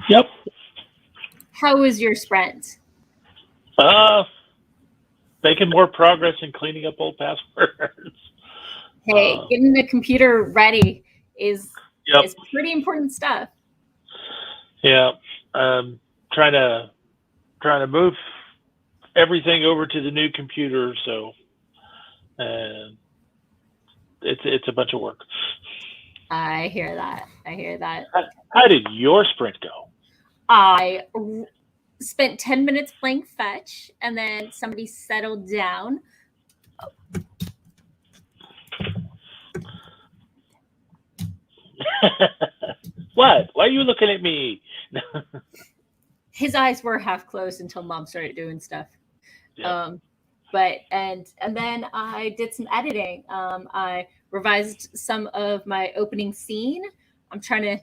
Speaker 2: Yep.
Speaker 1: How was your sprint?
Speaker 2: Making more progress in cleaning up old passwords.
Speaker 1: Hey, getting the computer ready is pretty important stuff.
Speaker 2: Yeah. Trying to move everything over to the new computer, so it's a bunch of work.
Speaker 1: I hear that.
Speaker 2: How did your sprint go?
Speaker 1: I spent 10 minutes playing fetch, and then somebody settled down.
Speaker 2: What? Why are you looking at me?
Speaker 1: His eyes were half closed until Mom started doing stuff.
Speaker 2: Yeah.
Speaker 1: But then I did some editing. I revised some of my opening scene. I'm trying to.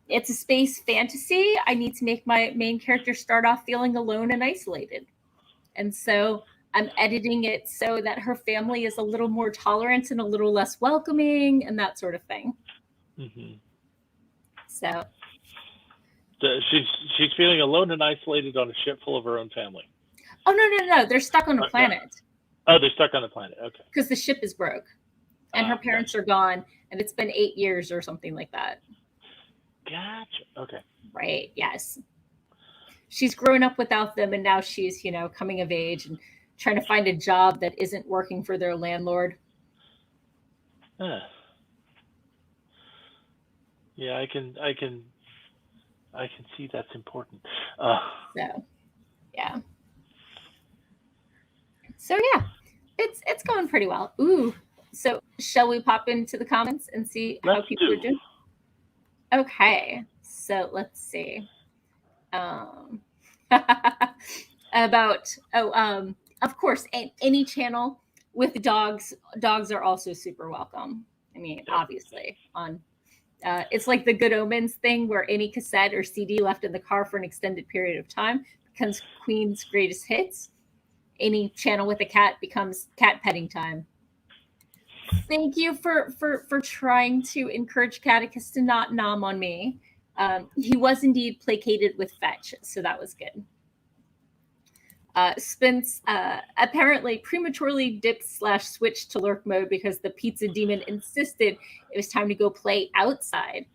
Speaker 1: It's a space fantasy. I need to make my main character start off feeling alone and isolated, and so I'm editing it so that her family is a little more tolerant and a little less welcoming, and that sort of thing.
Speaker 2: Mm-hmm.
Speaker 1: So
Speaker 2: she's feeling alone and isolated on a ship full of her own family.
Speaker 1: Oh no! They're stuck on a planet.
Speaker 2: Oh, they're stuck on the planet. Okay.
Speaker 1: Because the ship is broke, and her parents are gone, and it's been 8 years or something like that.
Speaker 2: Gotcha. Okay.
Speaker 1: Right. Yes. She's grown up without them, and now she's coming of age and trying to find a job that isn't working for their landlord.
Speaker 2: Yeah, I can see that's important.
Speaker 1: So yeah, it's going pretty well. Ooh, so shall we pop into the comments and see how people are doing? Okay, so let's see. About of course, any channel with dogs are also super welcome. I mean, obviously on. It's like the Good Omens thing where any cassette or CD left in the car for an extended period of time becomes Queen's greatest hits. Any channel with a cat becomes cat petting time. Thank you for trying to encourage Catechus to not nom on me. He was indeed placated with fetch, so that was good. Spence apparently prematurely dipped / switched to lurk mode because the pizza demon insisted it was time to go play outside.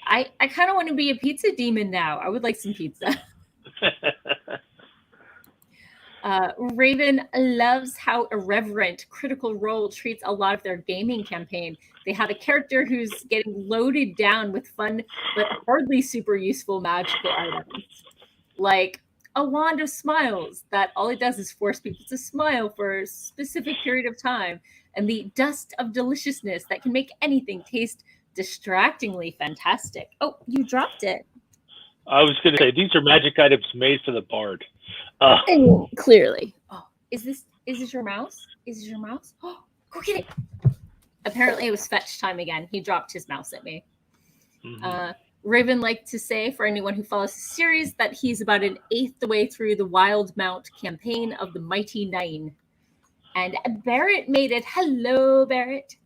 Speaker 1: I kind of want to be a pizza demon now. I would like some pizza. Raven loves how irreverent Critical Role treats a lot of their gaming campaign. They have a character who's getting loaded down with fun but hardly super useful magical items. Like a wand of smiles that all it does is force people to smile for a specific period of time, and the dust of deliciousness that can make anything taste distractingly fantastic. Oh, you dropped it.
Speaker 2: I was going to say, these are magic items made for the bard.
Speaker 1: Clearly. Oh, is this your mouse? Is this your mouse? Oh, go get it. Apparently it was fetch time again. He dropped his mouse at me. Mm-hmm. Raven liked to say, for anyone who follows the series, that he's about 1/8 the way through the Wild Mount campaign of the Mighty Nine. And Barrett made it. Hello, Barrett.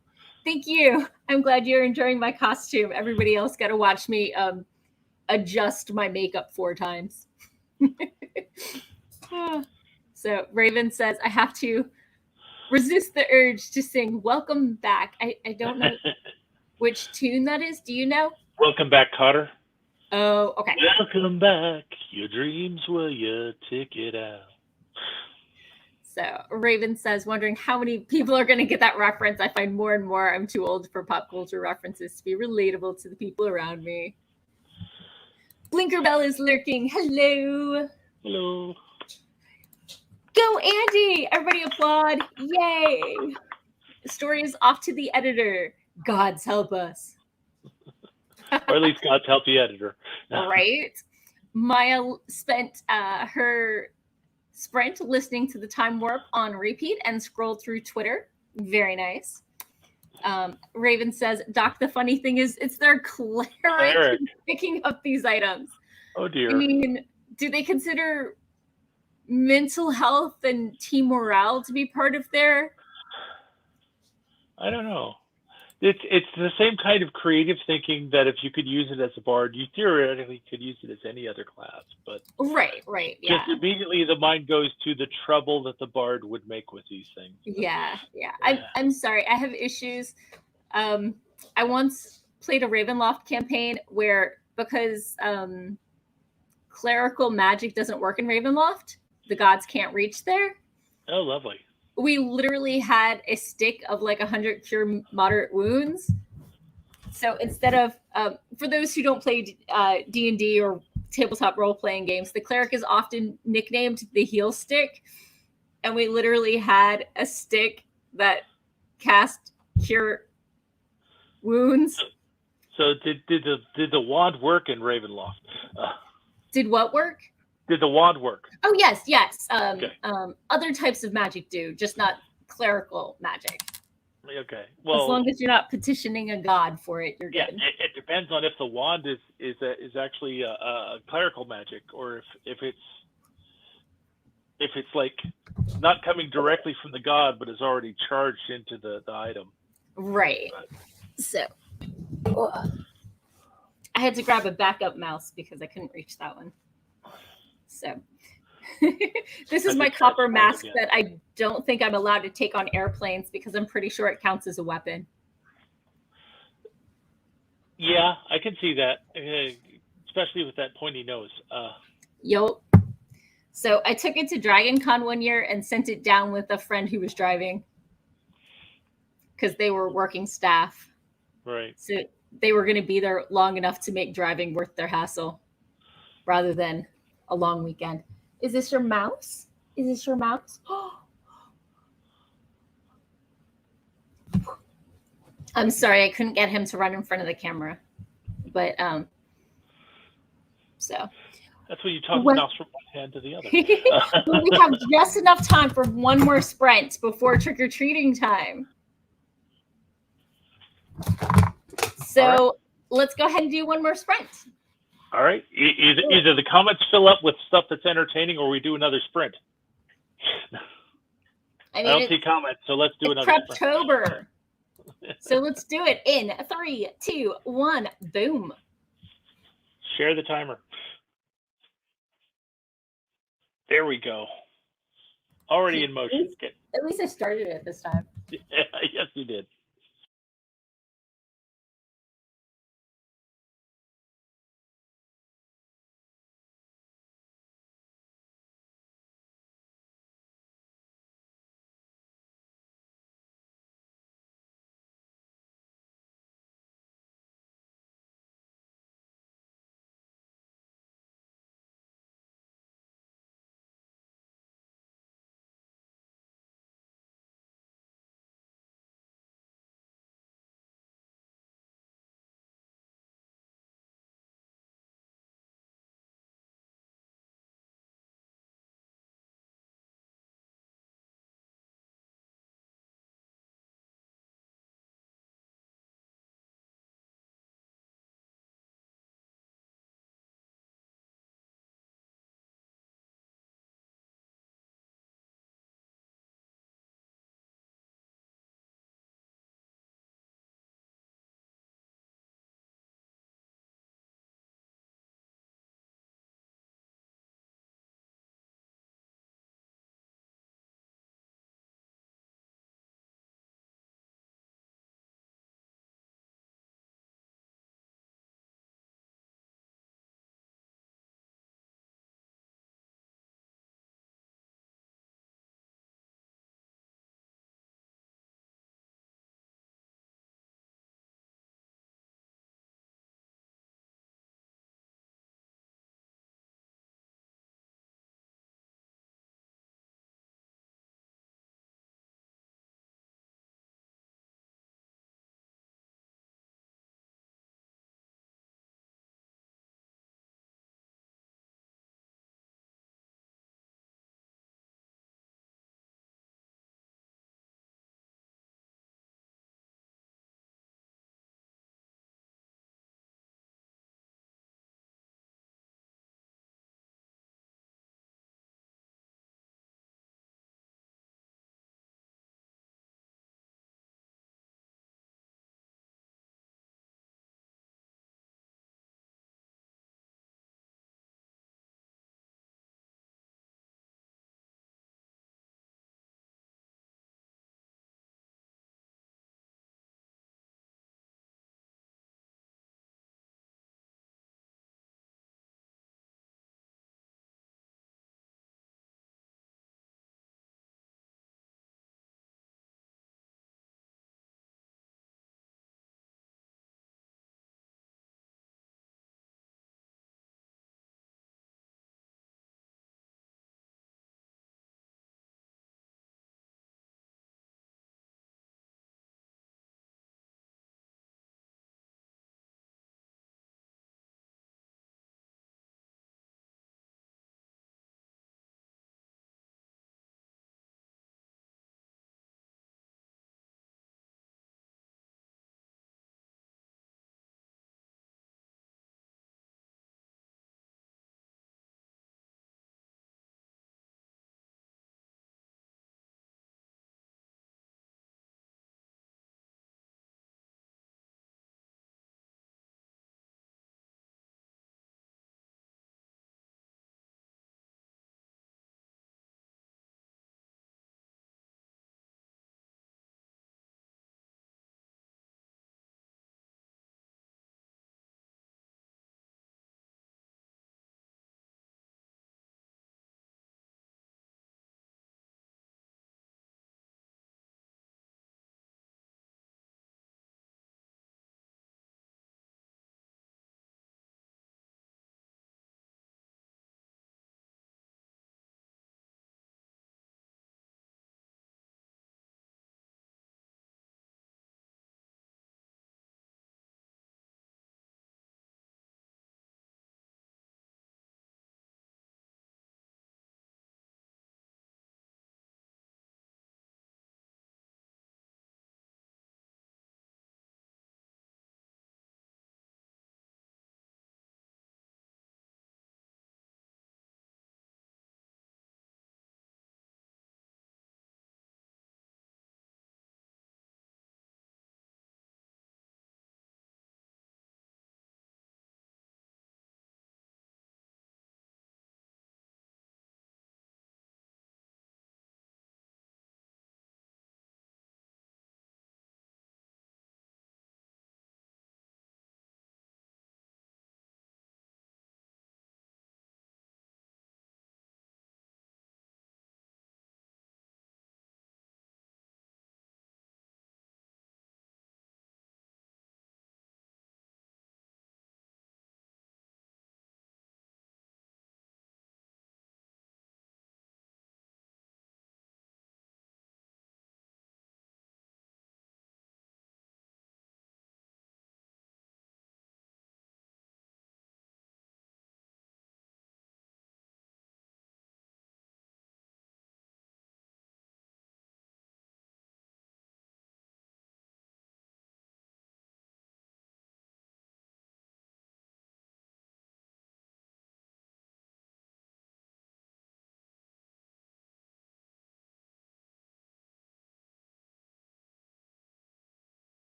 Speaker 1: Thank you. I'm glad you're enjoying my costume. Everybody else got to watch me adjust my makeup 4 times. So Raven says, I have to resist the urge to sing Welcome Back. I don't know which tune that is. Do you know?
Speaker 2: Welcome back, Cotter.
Speaker 1: Oh, okay.
Speaker 2: Welcome back. Your dreams were your ticket out.
Speaker 1: So Raven says, wondering how many people are going to get that reference. I find more and more I'm too old for pop culture references to be relatable to the people around me. Blinkerbell is lurking. Hello.
Speaker 2: Hello.
Speaker 1: Go, Andy. Everybody applaud. Yay. The story is off to the editor. Gods help us.
Speaker 2: Or at least God's help the editor.
Speaker 1: Right. Maya spent her sprint listening to the Time Warp on repeat and scrolled through Twitter. Very nice. Raven says, Doc, the funny thing is it's their cleric picking up these items.
Speaker 2: Oh, dear.
Speaker 1: I mean, do they consider mental health and team morale to be part of their...
Speaker 2: I don't know. It's the same kind of creative thinking that if you could use it as a bard, you theoretically could use it as any other class. But
Speaker 1: Right, yeah.
Speaker 2: just immediately the mind goes to the trouble that the bard would make with these things.
Speaker 1: Yeah. I'm sorry. I have issues. I once played a Ravenloft campaign where, because clerical magic doesn't work in Ravenloft, the gods can't reach there.
Speaker 2: Oh, lovely.
Speaker 1: We literally had a stick of like 100 cure moderate wounds. So instead of, for those who don't play D&D or tabletop role-playing games, the cleric is often nicknamed the heal stick. And we literally had a stick that cast cure wounds.
Speaker 2: So did the wand work in Ravenloft?
Speaker 1: Did what work?
Speaker 2: Did the wand work?
Speaker 1: Oh, yes.
Speaker 2: Okay.
Speaker 1: Other types of magic do, just not clerical magic.
Speaker 2: Okay. Well,
Speaker 1: as long as you're not petitioning a god for it, you're good.
Speaker 2: It depends on if the wand is actually a clerical magic, or if it's like not coming directly from the god, but is already charged into the item.
Speaker 1: Right. So I had to grab a backup mouse because I couldn't reach that one. So this is my copper mask that I don't think I'm allowed to take on airplanes because I'm pretty sure it counts as a weapon.
Speaker 2: Yeah, I can see that, especially with that pointy nose.
Speaker 1: Yup. So I took it to Dragon Con one year and sent it down with a friend who was driving because they were working staff.
Speaker 2: Right.
Speaker 1: So they were going to be there long enough to make driving worth their hassle rather than a long weekend. Is this your mouse? Is this your mouse? I'm sorry, I couldn't get him to run in front of the camera. But so
Speaker 2: that's when you talk the mouse from one hand to the other.
Speaker 1: We have just enough time for one more sprint before trick-or-treating time. So let's go ahead and do one more sprint.
Speaker 2: All right. Either the comments fill up with stuff that's entertaining, or we do another sprint. I don't see comments, so let's do another
Speaker 1: Preptober. So let's do it in 3, 2, 1, boom.
Speaker 2: Share the timer. There we go. Already in motion.
Speaker 1: At least I started it this time.
Speaker 2: Yes, you did.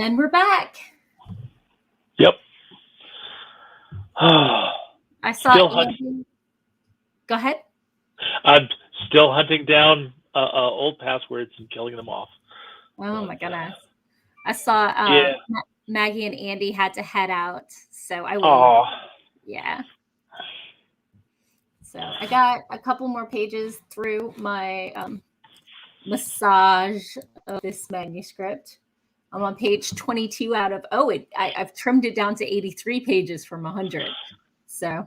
Speaker 1: And we're back.
Speaker 2: Yep.
Speaker 1: I saw Andy. Go ahead.
Speaker 2: I'm still hunting down old passwords and killing them off.
Speaker 1: Oh my goodness. I saw Maggie and Andy had to head out, so I waited. Yeah. So I got a couple more pages through my massage of this manuscript. I'm on page 22 out of I've trimmed it down to 83 pages from 100. So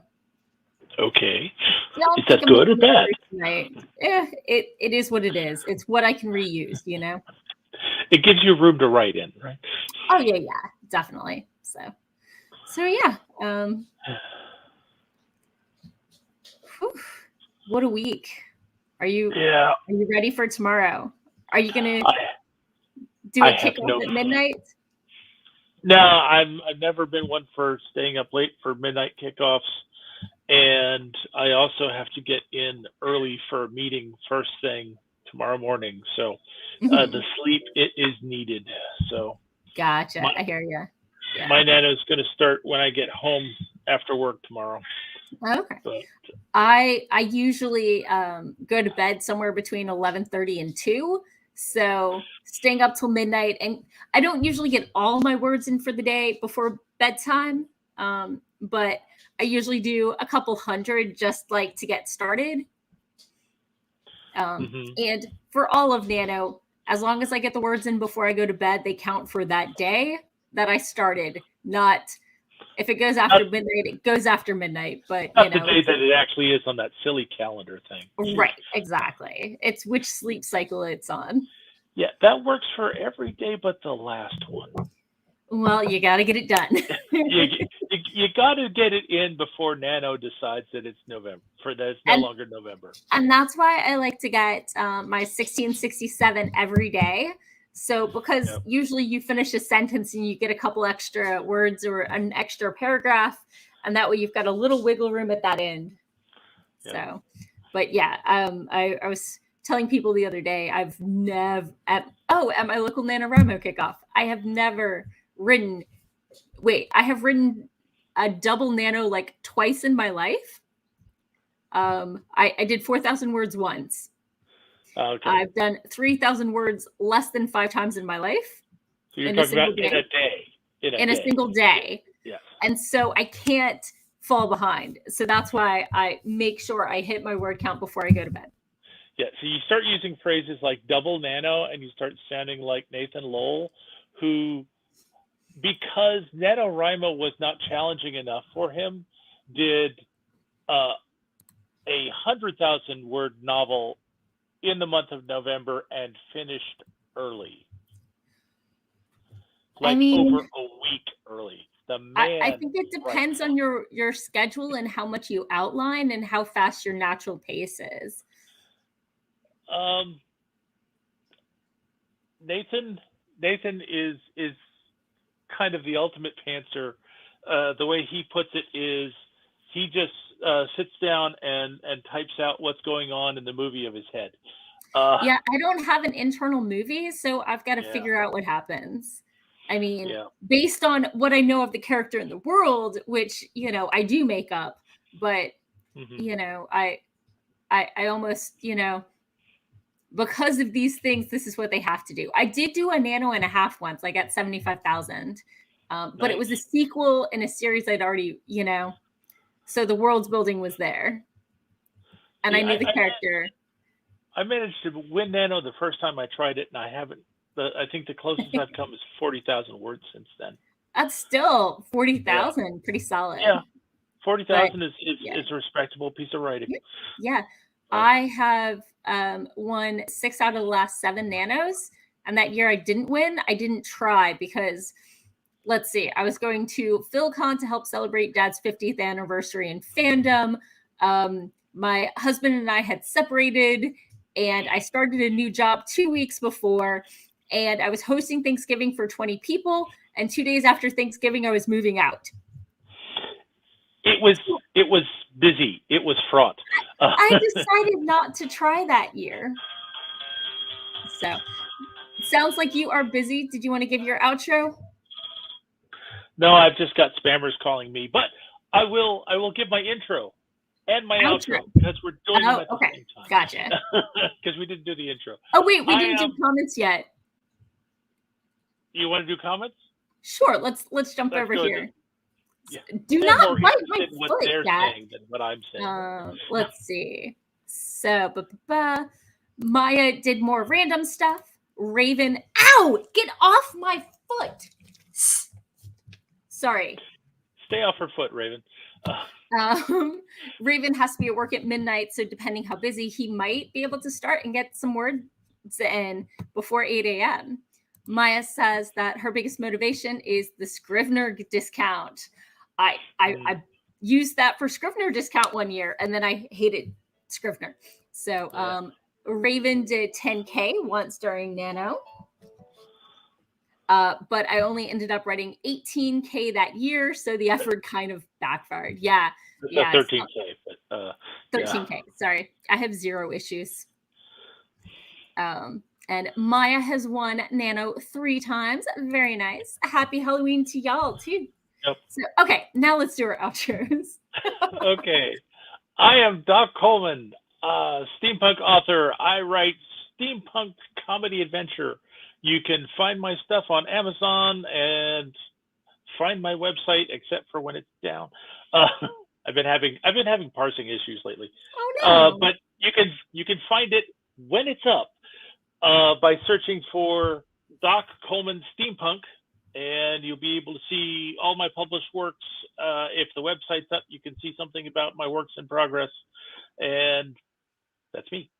Speaker 2: okay, is that good or bad?
Speaker 1: Right. It is what it is. It's what I can reuse, you know.
Speaker 2: It gives you room to write in, right?
Speaker 1: Oh yeah, definitely. So yeah. What a week. Are you ready for tomorrow? Are you gonna do a kickoff at midnight?
Speaker 2: No, I've never been one for staying up late for midnight kickoffs, and I also have to get in early for a meeting first thing tomorrow morning. So the sleep is needed. So
Speaker 1: gotcha. I hear you. Yeah.
Speaker 2: My Nano is going to start when I get home after work tomorrow.
Speaker 1: Okay. But I usually go to bed somewhere between 11:30 and 2. So staying up till midnight, and I don't usually get all my words in for the day before bedtime. But I usually do a couple hundred just like to get started. And for all of Nano, as long as I get the words in before I go to bed, they count for that day that I started. Not if it goes after midnight, it goes after midnight. But
Speaker 2: not the day that it actually is on that silly calendar thing.
Speaker 1: Right, exactly. It's which sleep cycle it's on.
Speaker 2: Yeah, that works for every day but the last one.
Speaker 1: Well, you got to get it done.
Speaker 2: you got to get it in before Nano decides that it's November, that it's no longer November.
Speaker 1: And that's why I like to get my 1667 every day. So because usually you finish a sentence and you get a couple extra words or an extra paragraph, and that way you've got a little wiggle room at that end. Yep. So, but yeah, I was telling people the other day, I've never at my local NaNoWriMo kickoff, I have never written. I have written a double nano like twice in my life. I did 4,000 words once.
Speaker 2: Okay.
Speaker 1: I've done 3,000 words less than 5 times in my life.
Speaker 2: So you're talking about in a day.
Speaker 1: In a single day.
Speaker 2: Yeah.
Speaker 1: And so I can't fall behind. So that's why I make sure I hit my word count before I go to bed.
Speaker 2: Yeah. So you start using phrases like double nano, and you start sounding like Nathan Lowell, who, because NaNoWriMo was not challenging enough for him, did a 100,000 word novel in the month of November and finished early. Over a week early. The man,
Speaker 1: I think it depends on your schedule and how much you outline and how fast your natural pace is.
Speaker 2: Nathan is kind of the ultimate pantser. The way he puts it is he just sits down and types out what's going on in the movie of his head.
Speaker 1: I don't have an internal movie, so I've got to figure out what happens. I mean, based on what I know of the character in the world, which, I do make up, but, I almost, because of these things, this is what they have to do. I did do a nano and a half once. I got 75,000, but it was a sequel in a series I'd already, so the world's building was there. And I knew the character.
Speaker 2: I managed to win Nano the first time I tried it, and I haven't. I think the closest I've come is 40,000 words since then.
Speaker 1: That's still 40,000, pretty solid.
Speaker 2: Yeah, 40,000 is a respectable piece of writing.
Speaker 1: Yeah, I have won 6 out of the last 7 nanos, and that year I didn't win. I didn't try because, let's see, I was going to PhilCon to help celebrate Dad's 50th anniversary in fandom. My husband and I had separated, and I started a new job 2 weeks before, and I was hosting Thanksgiving for 20 people, and 2 days after Thanksgiving, I was moving out.
Speaker 2: It was busy. It was fraught.
Speaker 1: I decided not to try that year. So sounds like you are busy. Did you want to give your outro?
Speaker 2: No, I've just got spammers calling me, but I will give my intro and my outro because we're doing them at the same time.
Speaker 1: Gotcha.
Speaker 2: Because we didn't do the intro.
Speaker 1: Oh wait, we didn't do comments yet.
Speaker 2: You want to do comments?
Speaker 1: Sure. Let's jump over here.
Speaker 2: Yeah.
Speaker 1: Do
Speaker 2: They're
Speaker 1: not
Speaker 2: more
Speaker 1: bite my
Speaker 2: interested in what
Speaker 1: foot,
Speaker 2: they're
Speaker 1: Kat.
Speaker 2: saying than what I'm saying.
Speaker 1: Let's see. So, Maya did more random stuff. Raven, ow! Get off my foot! Sorry.
Speaker 2: Stay off her foot, Raven.
Speaker 1: Raven has to be at work at midnight, so depending how busy, he might be able to start and get some words in before 8 a.m. Maya says that her biggest motivation is the Scrivener discount. I used that for Scrivener discount one year, and then I hated Scrivener. So Raven did 10K once during Nano. But I only ended up writing 18K that year, so the effort kind of backfired. Yeah.
Speaker 2: 13K. But,
Speaker 1: 13K. Yeah. Sorry. I have 0 issues. And Maya has won Nano 3 times. Very nice. Happy Halloween to y'all, too.
Speaker 2: Yep.
Speaker 1: So, okay, now let's do our outros.
Speaker 2: Okay. I am Doc Coleman, steampunk author. I write steampunk comedy adventure. You can find my stuff on Amazon and find my website, except for when it's down. I've been having parsing issues lately.
Speaker 1: Oh no!
Speaker 2: But you can find it when it's up by searching for Doc Coleman Steampunk, and you'll be able to see all my published works. If the website's up, you can see something about my works in progress, and that's me.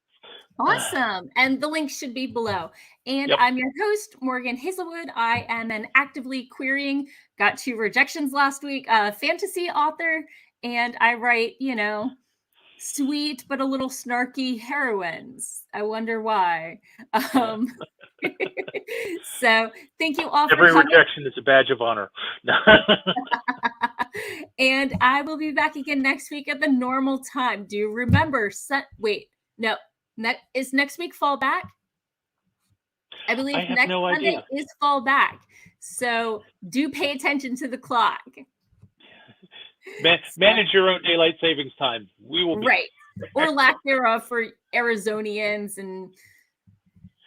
Speaker 1: Awesome. And the link should be below. And
Speaker 2: Yep.
Speaker 1: I'm your host, Morgan Hazelwood. I am an actively querying, got 2 rejections last week, fantasy author. And I write, sweet but a little snarky heroines. I wonder why. So thank you all for coming.
Speaker 2: Every rejection is a badge of honor.
Speaker 1: And I will be back again next week at the normal time. Do remember, is next week fall back? I believe next Sunday is fall back. So do pay attention to the clock.
Speaker 2: Manage your own daylight savings time. We will be
Speaker 1: right, or lack thereof for Arizonians and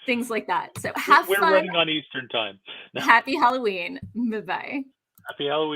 Speaker 1: things like that. So have fun.
Speaker 2: We're running on Eastern time.
Speaker 1: Happy Halloween. Bye-bye.
Speaker 2: Happy Halloween.